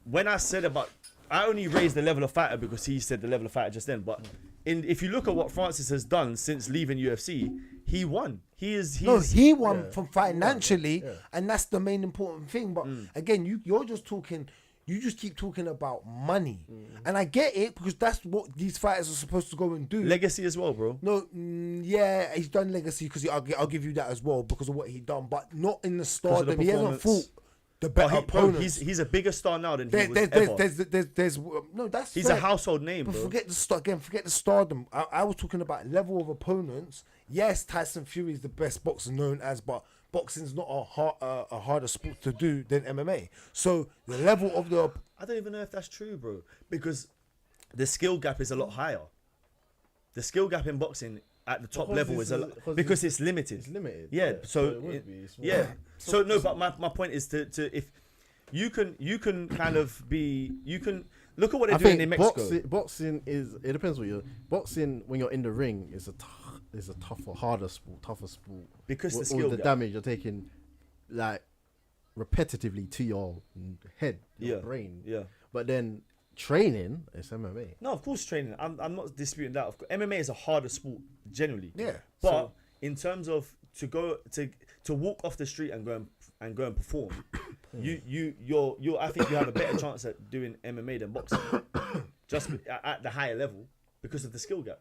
when I said about I only raised the level of fighter because he said the level of fighter just then, but if you look at what Francis has done since leaving UFC, he won. He won from financially, and that's the main important thing. But again, you're just talking. you just keep talking about money. And I get it because that's what these fighters are supposed to go and do. Legacy as well, bro. No, yeah, he's done legacy because I'll give you that as well because of what he done, but not in the stardom. He hasn't fought the better opponents. He's a bigger star now than he was ever. No, that's He's fair. a household name, But bro. forget the stardom. I was talking about level of opponents. Yes, Tyson Fury is the best boxer known as, but boxing's not a harder sport to do than MMA. So the level of the I don't even know if that's true, bro. Because the skill gap is a lot higher. The skill gap in boxing at the top level is a lot because it's limited. It's limited. Yeah. So it would be. It's more- yeah. So no, but my point is to if you can kind of be look at what they're doing in Mexico. Boxing is. It depends what you're. Boxing when you're in the ring is a tougher, harder sport, tougher sport Because the all skill the gap. damage you're taking, like repetitively to your head, your Yeah. brain. Yeah. But then training is MMA. No, of course training. I'm not disputing that. Of course, MMA is a harder sport generally. Yeah. But in terms of to walk off the street and go and perform, you're I think you have a better chance at doing MMA than boxing, just at the higher level because of the skill gap.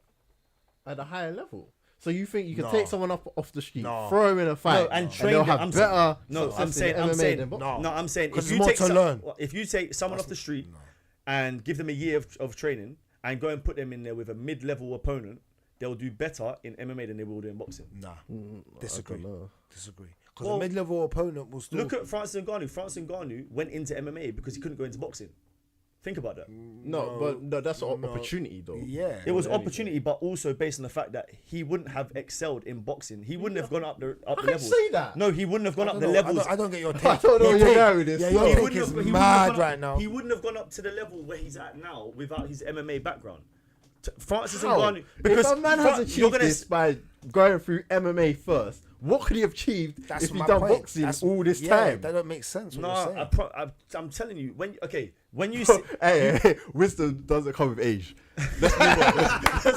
At a higher level. So you think you can No. take someone off the street, No. throw him in a fight, No, and train they'll them. have better success in I'm MMA saying, than boxing? no, I'm saying, 'Cause if you there's take more to learn. if you take someone off the street and give them a year of training and go and put them in there with a mid-level opponent, they'll do better in MMA than they will do in boxing. Nah, I disagree. don't know. Disagree. Because Well, a mid-level opponent will still Look at Francis Ngannou. Francis Ngannou went into MMA because he couldn't go into boxing. Think about that. No, that's an opportunity though. Yeah. It was opportunity, but also based on the fact that he wouldn't have excelled in boxing. He wouldn't have gone up the levels. say that. No, he wouldn't have gone I up don't the know. levels. I don't get your take. I don't know Your where you're take- going with this. Yeah, No. your He take wouldn't is have- he wouldn't have mad gone right up- now. He wouldn't have gone up to the level where he's at now without his MMA background. Francis How? Ngannou, If because a man has achieved this by going through MMA first, what could he have achieved That's if he my done point. boxing That's- all this yeah, time? That don't make sense. No, What you're saying. I'm telling you when you see, hey, wisdom doesn't come with age. Let's move on.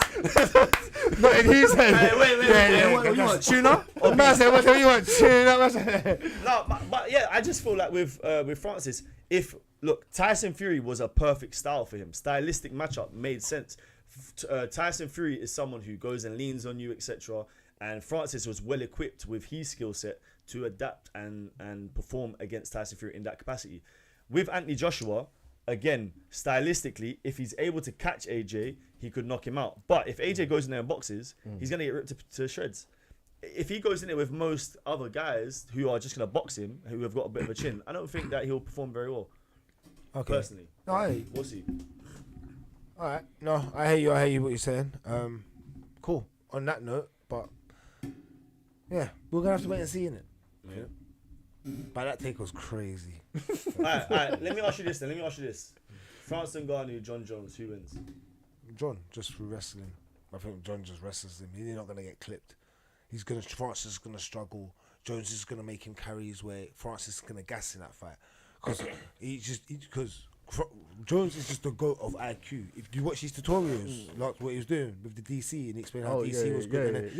Not in his head. Hey, wait, Yeah, what you want, tuna? Man said, what do you want? Tuna? no, but yeah, I just feel like with Francis, Tyson Fury was a perfect style for him. Stylistic matchup made sense. Tyson Fury is someone who goes and leans on you, etc. And Francis was well equipped with his skill set to adapt and perform against Tyson Fury in that capacity. With Anthony Joshua, again, stylistically, if he's able to catch AJ, he could knock him out. But if AJ goes in there and boxes, he's going to get ripped to shreds. If he goes in there with most other guys who are just going to box him, who have got a bit of a chin, I don't think that he'll perform very well. Okay. Personally. No, I hear you. We'll see. All right. No, I hear you what you're saying. Cool. On that note, but yeah, we're gonna have to wait and see in it. Yeah. But that take was crazy. Alright, let me ask you this. Francis Ngannou, John Jones, who wins? John just through wrestling. I think John just wrestles him. He's not gonna get clipped. Francis is gonna struggle. Jones is gonna make him carry his weight. Francis is gonna gas in that fight because Jones is just the goat of IQ. If you watch his tutorials, like what he was doing with the DC, and he explained how DC was good.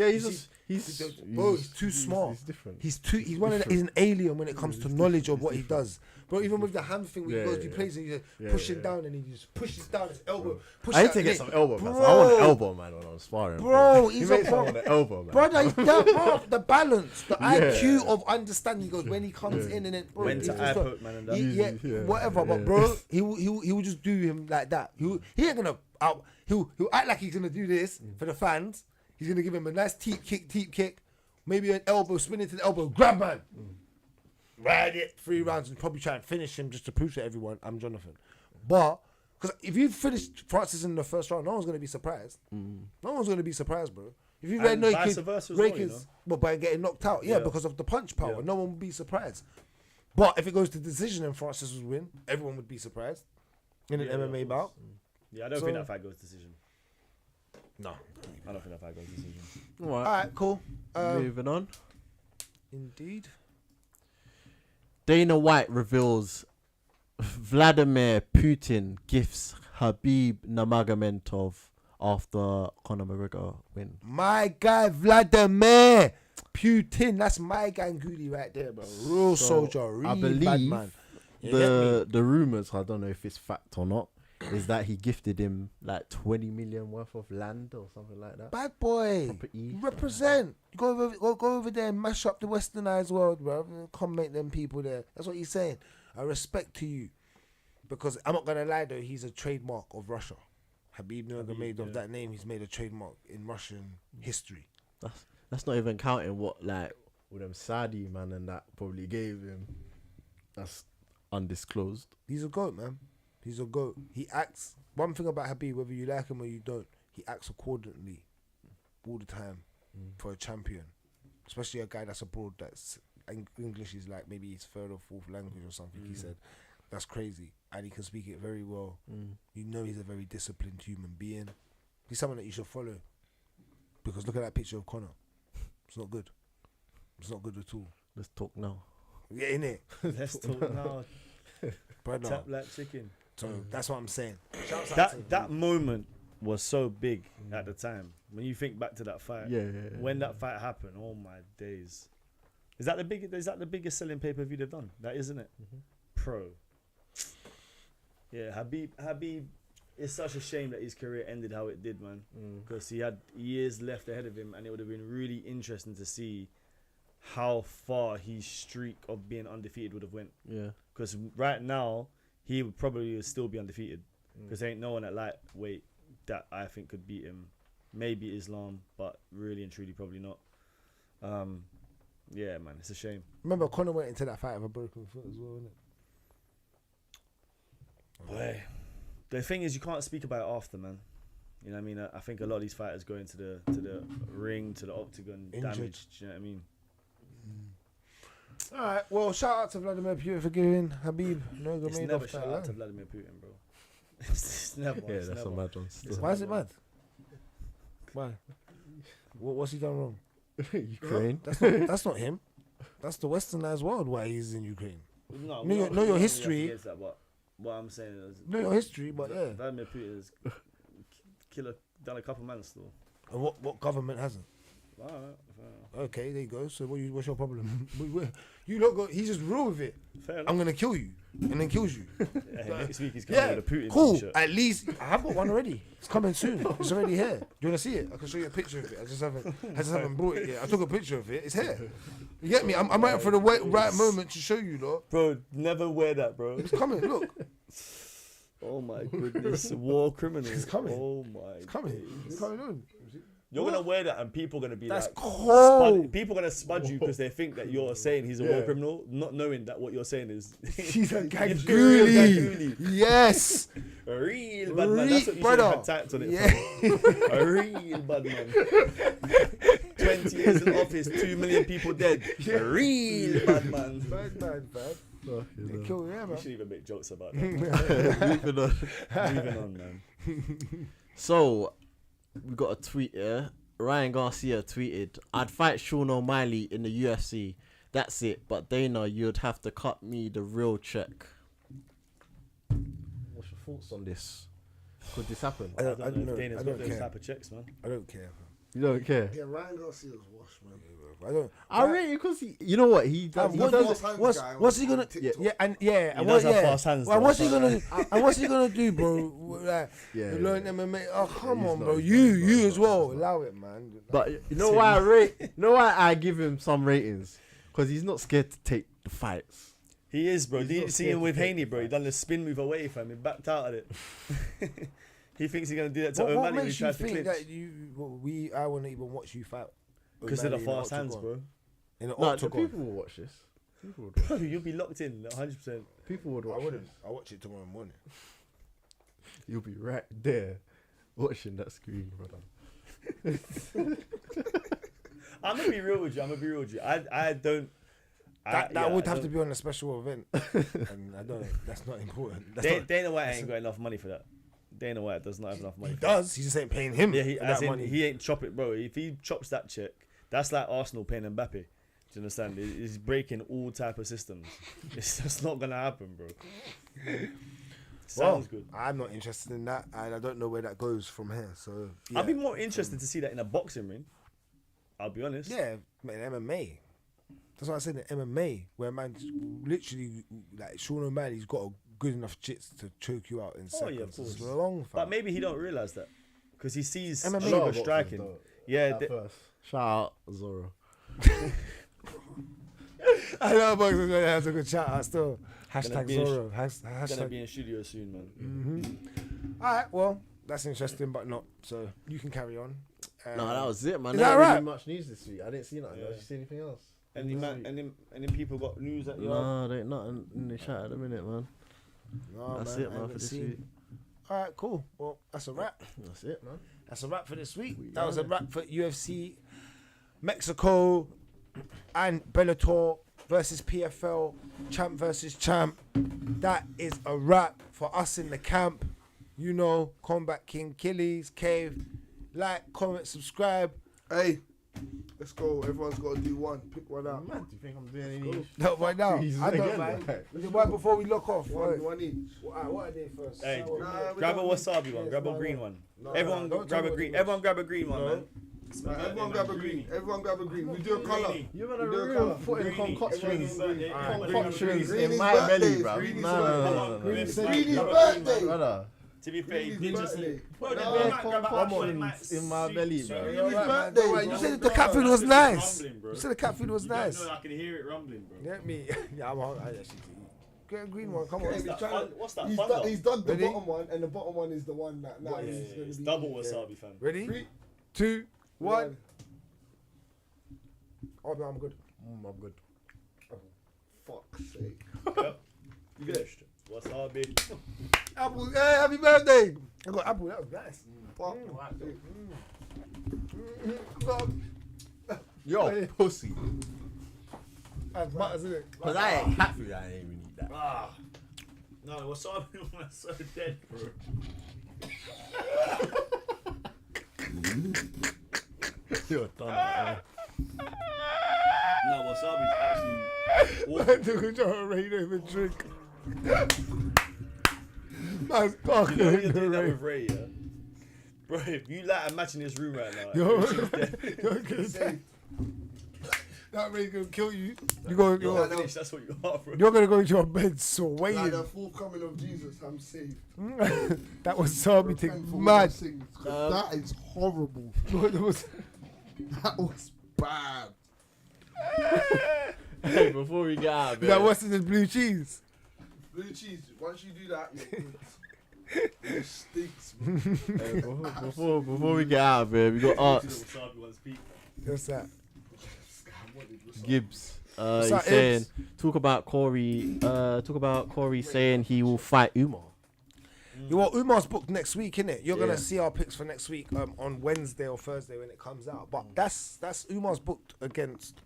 He's too smart. He's different. He's an alien when it comes to knowledge of what he does. Bro, even with the hand thing, when he goes, he plays and he's pushing down and he just pushes down his elbow. I need to get some elbow, man. I want an elbow, man, when I'm sparring. Bro, he he's makes a me want an elbow, man. brother, the balance, the IQ of understanding. He goes when he comes in and then bro, When he's to just eye like- poke, man, and that. yeah, whatever. But bro, he will just do him like that. He ain't gonna out. He'll act like he's gonna do this for the fans. He's gonna give him a nice teep kick, maybe an elbow, spin into the elbow, grab man, ride it 3 rounds, and probably try and finish him just to prove to everyone I'm Jonathan. But because if you finish Francis in the first round, no one's gonna be surprised. No one's gonna be surprised, bro. If you And know vice he could versa as break well, you his, well, by getting knocked out, yeah, Yeah. because of the punch power, Yeah. no one would be surprised. But if it goes to decision and Francis would win, everyone would be surprised in an Yeah, MMA of bout. course. Yeah, I don't So- think that fight goes decision. No. I don't think that fight goes decision. All All right, right, cool. moving on. Indeed. Dana White reveals Vladimir Putin gifts Khabib Nurmagomedov after Conor McGregor win. My guy Vladimir Putin. That's my guy Goody right there, bro. Real So, soldier. Real I bad believe man. the rumors, I don't know if it's fact or not, is that he gifted him like 20 million worth of land or something like that. Bad boy. Property. Represent. Go over there and mash up the westernized world, bro. Come make them people there. That's what he's saying. I respect to you. Because I'm not going to lie, though, he's a trademark of Russia. Khabib Nurmagomedov of that name, he's made a trademark in Russian history. That's not even counting what, like, with them Saudi man and that probably gave him. That's undisclosed. He's a GOAT, man. He's a GOAT. He acts. One thing about Khabib, whether you like him or you don't, he acts accordingly all the time for a champion. Especially a guy that's abroad, that's English is like maybe his third or fourth language or something, he said. That's crazy. And he can speak it very well. You know he's a very disciplined human being. He's someone that you should follow. Because look at that picture of Conor. It's not good. It's not good at all. Let's talk now. Yeah, innit? Let's talk now. Brother. Tap like chicken. So that's what I'm saying. That moment was so big at the time. When you think back to that fight, when that fight happened, oh my days. Is that the biggest selling pay-per-view they've done? That isn't it? Pro. Yeah, Khabib, it's such a shame that his career ended how it did, man. Because he had years left ahead of him, and it would have been really interesting to see how far his streak of being undefeated would have went. Yeah. Because right now, he would probably still be undefeated. Because there ain't no one at lightweight that I think could beat him. Maybe Islam, but really and truly probably not. Yeah, man, it's a shame. Remember, Conor went into that fight with a broken foot as well, innit? Boy, the thing is, you can't speak about it after, man. You know what I mean? I think a lot of these fighters go into the ring, to the octagon, damaged. You know what I mean? All right. Well, shout out to Vladimir Putin for giving Khabib Nurmagomedov. It's never shout out to Vladimir Putin, bro. It's never. Yeah, it's that's never. a mad one. Why is it mad? Why? What's he done wrong? Ukraine. That's not him. That's the westernized world why he's in Ukraine. No, know your history. That, but what I'm saying is, know your history, but yeah. Vladimir Putin has done a couple man still. And what government hasn't? Alright. Okay, there you go. So what's your problem? You lot go. He's just real with it. Fair enough. I'm gonna kill you, and then kills you. Yeah, next week he's coming with a Putin cool. t-shirt. At least I have got one already. It's coming soon. It's already here. Do you wanna see it? I can show you a picture of it. I just haven't brought it yet. I took a picture of it. It's here. You get me? I'm waiting for the right moment to show you, lot. Bro, never wear that, bro. It's coming. Look. Oh my goodness, war criminal. It's coming. Oh my. It's coming. days. It's coming on. You're gonna wear that, and people are gonna be That's like, cold. people are gonna spud you because they think that you're saying he's a war criminal, not knowing that what you're saying is He's a Gangooly. Yes. A real bad man. That's what you should have typed on it. Yeah. A real bad man. 20 years in office, 2 million people dead. A real bad man. Bad. They kill you, man. We should even make jokes about that. Moving on, man. So, we got a tweet here. Ryan Garcia tweeted, "I'd fight Sean O'Malley in the UFC. That's it. But Dana, you'd have to cut me the real check." What's your thoughts on this? Could this happen? I don't know. Dana's I got don't those care. type of checks, man. I don't care. You don't care? Yeah, Ryan Garcia's washed, man. I rate it because you know what he does. What's he gonna? What's he gonna do, bro? Like, learn MMA. Oh, come on, bro. You as well. Allow it, man. But you know why I rate? You know why I give him some ratings? Because he's not scared to take the fights. He is, bro. Did you see him with Haney, bro? He done the spin move away from him. He backed out of it. He thinks he's gonna do that to O'Malley when he tries to clinch. I wouldn't even watch you fight. Because of the fast hands, bro. In the No, octagon. people will watch this. People would watch. Bro, you'll be locked in, 100%. People would watch. I wouldn't. I'll watch it tomorrow morning. You'll be right there watching that screen, brother. I'm gonna be real with you. I don't. That would have to be on a special event, and I don't. That's not important. Dana White ain't got enough money for that. Dana White does not have enough money. He does. He just ain't paying him. Yeah, he ain't chop it, bro. If he chops that check, that's like Arsenal paying Mbappe. Do you understand? He's breaking all type of systems. It's just not gonna happen, bro. Sounds good. I'm not interested in that, and I don't know where that goes from here. So yeah. I'd be more interested to see that in a boxing ring. I'll be honest. Yeah, man, MMA. That's what I said in MMA, where man literally like Sean O'Malley's got a good enough jits to choke you out in Oh, yeah, of seconds. course. It's long, fam. But maybe he don't realize that because he sees MMA Sugar boxers striking. don't. Yeah, At first. Shout out Zorro. I know boxers gonna have a good shout out still. Gonna Hashtag be in Zorro. gonna Hashtag. be in studio soon, man. All right, well, that's interesting, but not. So you can carry on. No, that was it, man. Is Not that really right? much news this week. I didn't see nothing. Yeah. Did you see anything else? And then people got news that No, they ain't nothing in the chat at the minute, man. No, That's man, it, I man, haven't for this seen. week. All right, cool. Well, that's a wrap. That's it, man. That's a wrap for this week. That was a wrap for UFC Mexico and Bellator versus PFL, champ versus champ. That is a wrap for us in the camp. You know, Kombat Cave. Like, comment, subscribe. Hey, let's go. Everyone's got to do one. Pick one out. Man, do you think I'm doing any? No, right now. Jesus, I don't again, mind. right? Right before we lock off. One each. What are they first? Hey, Sour Nah, milk. grab a don't wasabi one. Yes, Grab a no, green no. one. No, Everyone don't grab tell a me green. what Everyone grab a green one, No. man. Everyone grab a green. Everyone grab a green. We do a colour. You're We gonna do a real colour. putting Greeny. concoctions, Everyone's concoctions Greeny's in my birthday. belly, bro. Greeny's No, no, Greeny's no, no, no. Greeny's Grab a birthday. Brother, To be fair, he Greeny's did just birthday. Bro, No, they come might grab a on, apple and might in my belly, bro. Greeny's Alright, man, birthday, don't worry. bro. You said the cat food was It's nice. rumbling, bro. You said the cat food was You don't nice. know, I can hear it rumbling, bro. Get me. Yeah, I'm hungry. I actually do. Get a green one. Come on. He's that trying fun- to- what's that He's fun done, though? he's done the Ready? bottom one, and the bottom one is the one that now Yeah, he's yeah, going to it's be. double wasabi, fam. Ready? 3, 2, 1. 1. Oh, no, I'm good. I'm good. Fuck's sake. Yep. You finished. Wasabi. Apple. Hey, happy birthday. I got apple. That was nice. Fuck's sake. Yo, pussy. That's butters, isn't it? Cause I ate cat food, I ain't even eat that. Ah. No, wasabi was so dead, bro. You're done. No, wasabi's actually I awful. took a jar of rain over drink. Man's You know when you're doing that rain. with Ray, yeah? Bro, if you like imagine this room right now. Yo, she's dead. you're gonna say that rain's gonna kill you. You're You're finished, that's what you are, bro. gonna go into your bed Like swaying. the full coming of Jesus, I'm saved. That was Sabi Repent thing for all mad. my sins, 'cause that is horrible. That was- That was bad. Hey, before we get out of bed. that was the blue cheese. Blue cheese, once you do that, you're good. It stinks, man. Hey, before we get out of bed, we got Arts Wasabi one's peak. What's that? Gibbs. What's He's that, saying Ibs? talk about Corey saying he will fight Umar. Well, Umar's booked next week, innit? You're Yeah. gonna see our picks for next week on Wednesday or Thursday when it comes out. But that's Umar's booked against.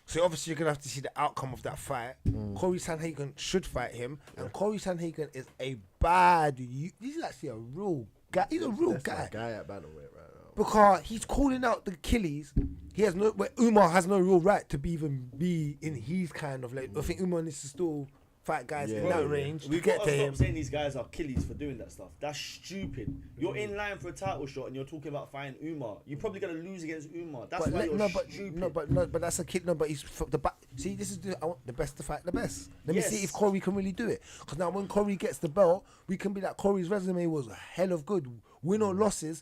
So obviously you're gonna have to see the outcome of that fight. Corey Sanhagen should fight him, and Corey Sanhagen is a bad. He's actually a real guy. He's a real That's guy my guy at bantamweight right now. because he's calling out the Achilles. He has no. Where Umar has no real right to be in his kind of like. I think Umar needs to still fight guys in Yeah, that yeah. range We to get got to to stop him. saying these guys are killies for doing that stuff. That's stupid. You're in line for a title shot and you're talking about fighting Umar. You're probably gonna lose against Umar. That's why you're stupid. But that's a kid. No, but he's the back. See, this is I want the best to fight the best. Let me see Yes. if Corey can really do it. Because now when Corey gets the belt, we can be like Corey's resume was hell of good. Win or losses,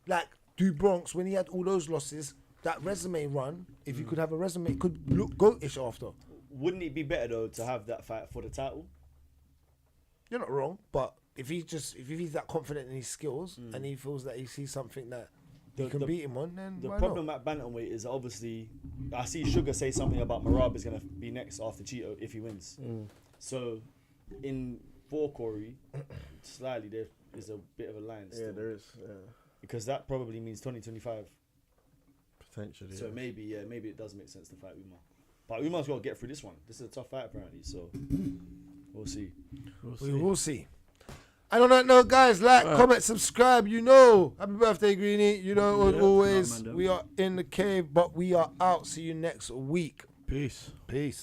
like Du Bronx when he had all those losses. That resume run, if you could have a resume, it could look goatish after. Wouldn't it be better though to have that fight for the title? You're not wrong, but if he's that confident in his skills and he feels that he sees something that he can beat him on, then The why problem not? at bantamweight is obviously I see Sugar say something about Marab is gonna be next after Cheeto if he wins. So for Corey, slightly there is a bit of a line still. Yeah, there is. Yeah. Because that probably means 2025. Potentially. So yeah. maybe it does make sense to fight Umar. But Umar's got to get through this one. This is a tough fight apparently, so we'll see. We will see. And on that note, guys, like, comment, subscribe. You know, happy birthday, Greeny. You know, as always, we are in the cave, but we are out. See you next week. Peace. Peace.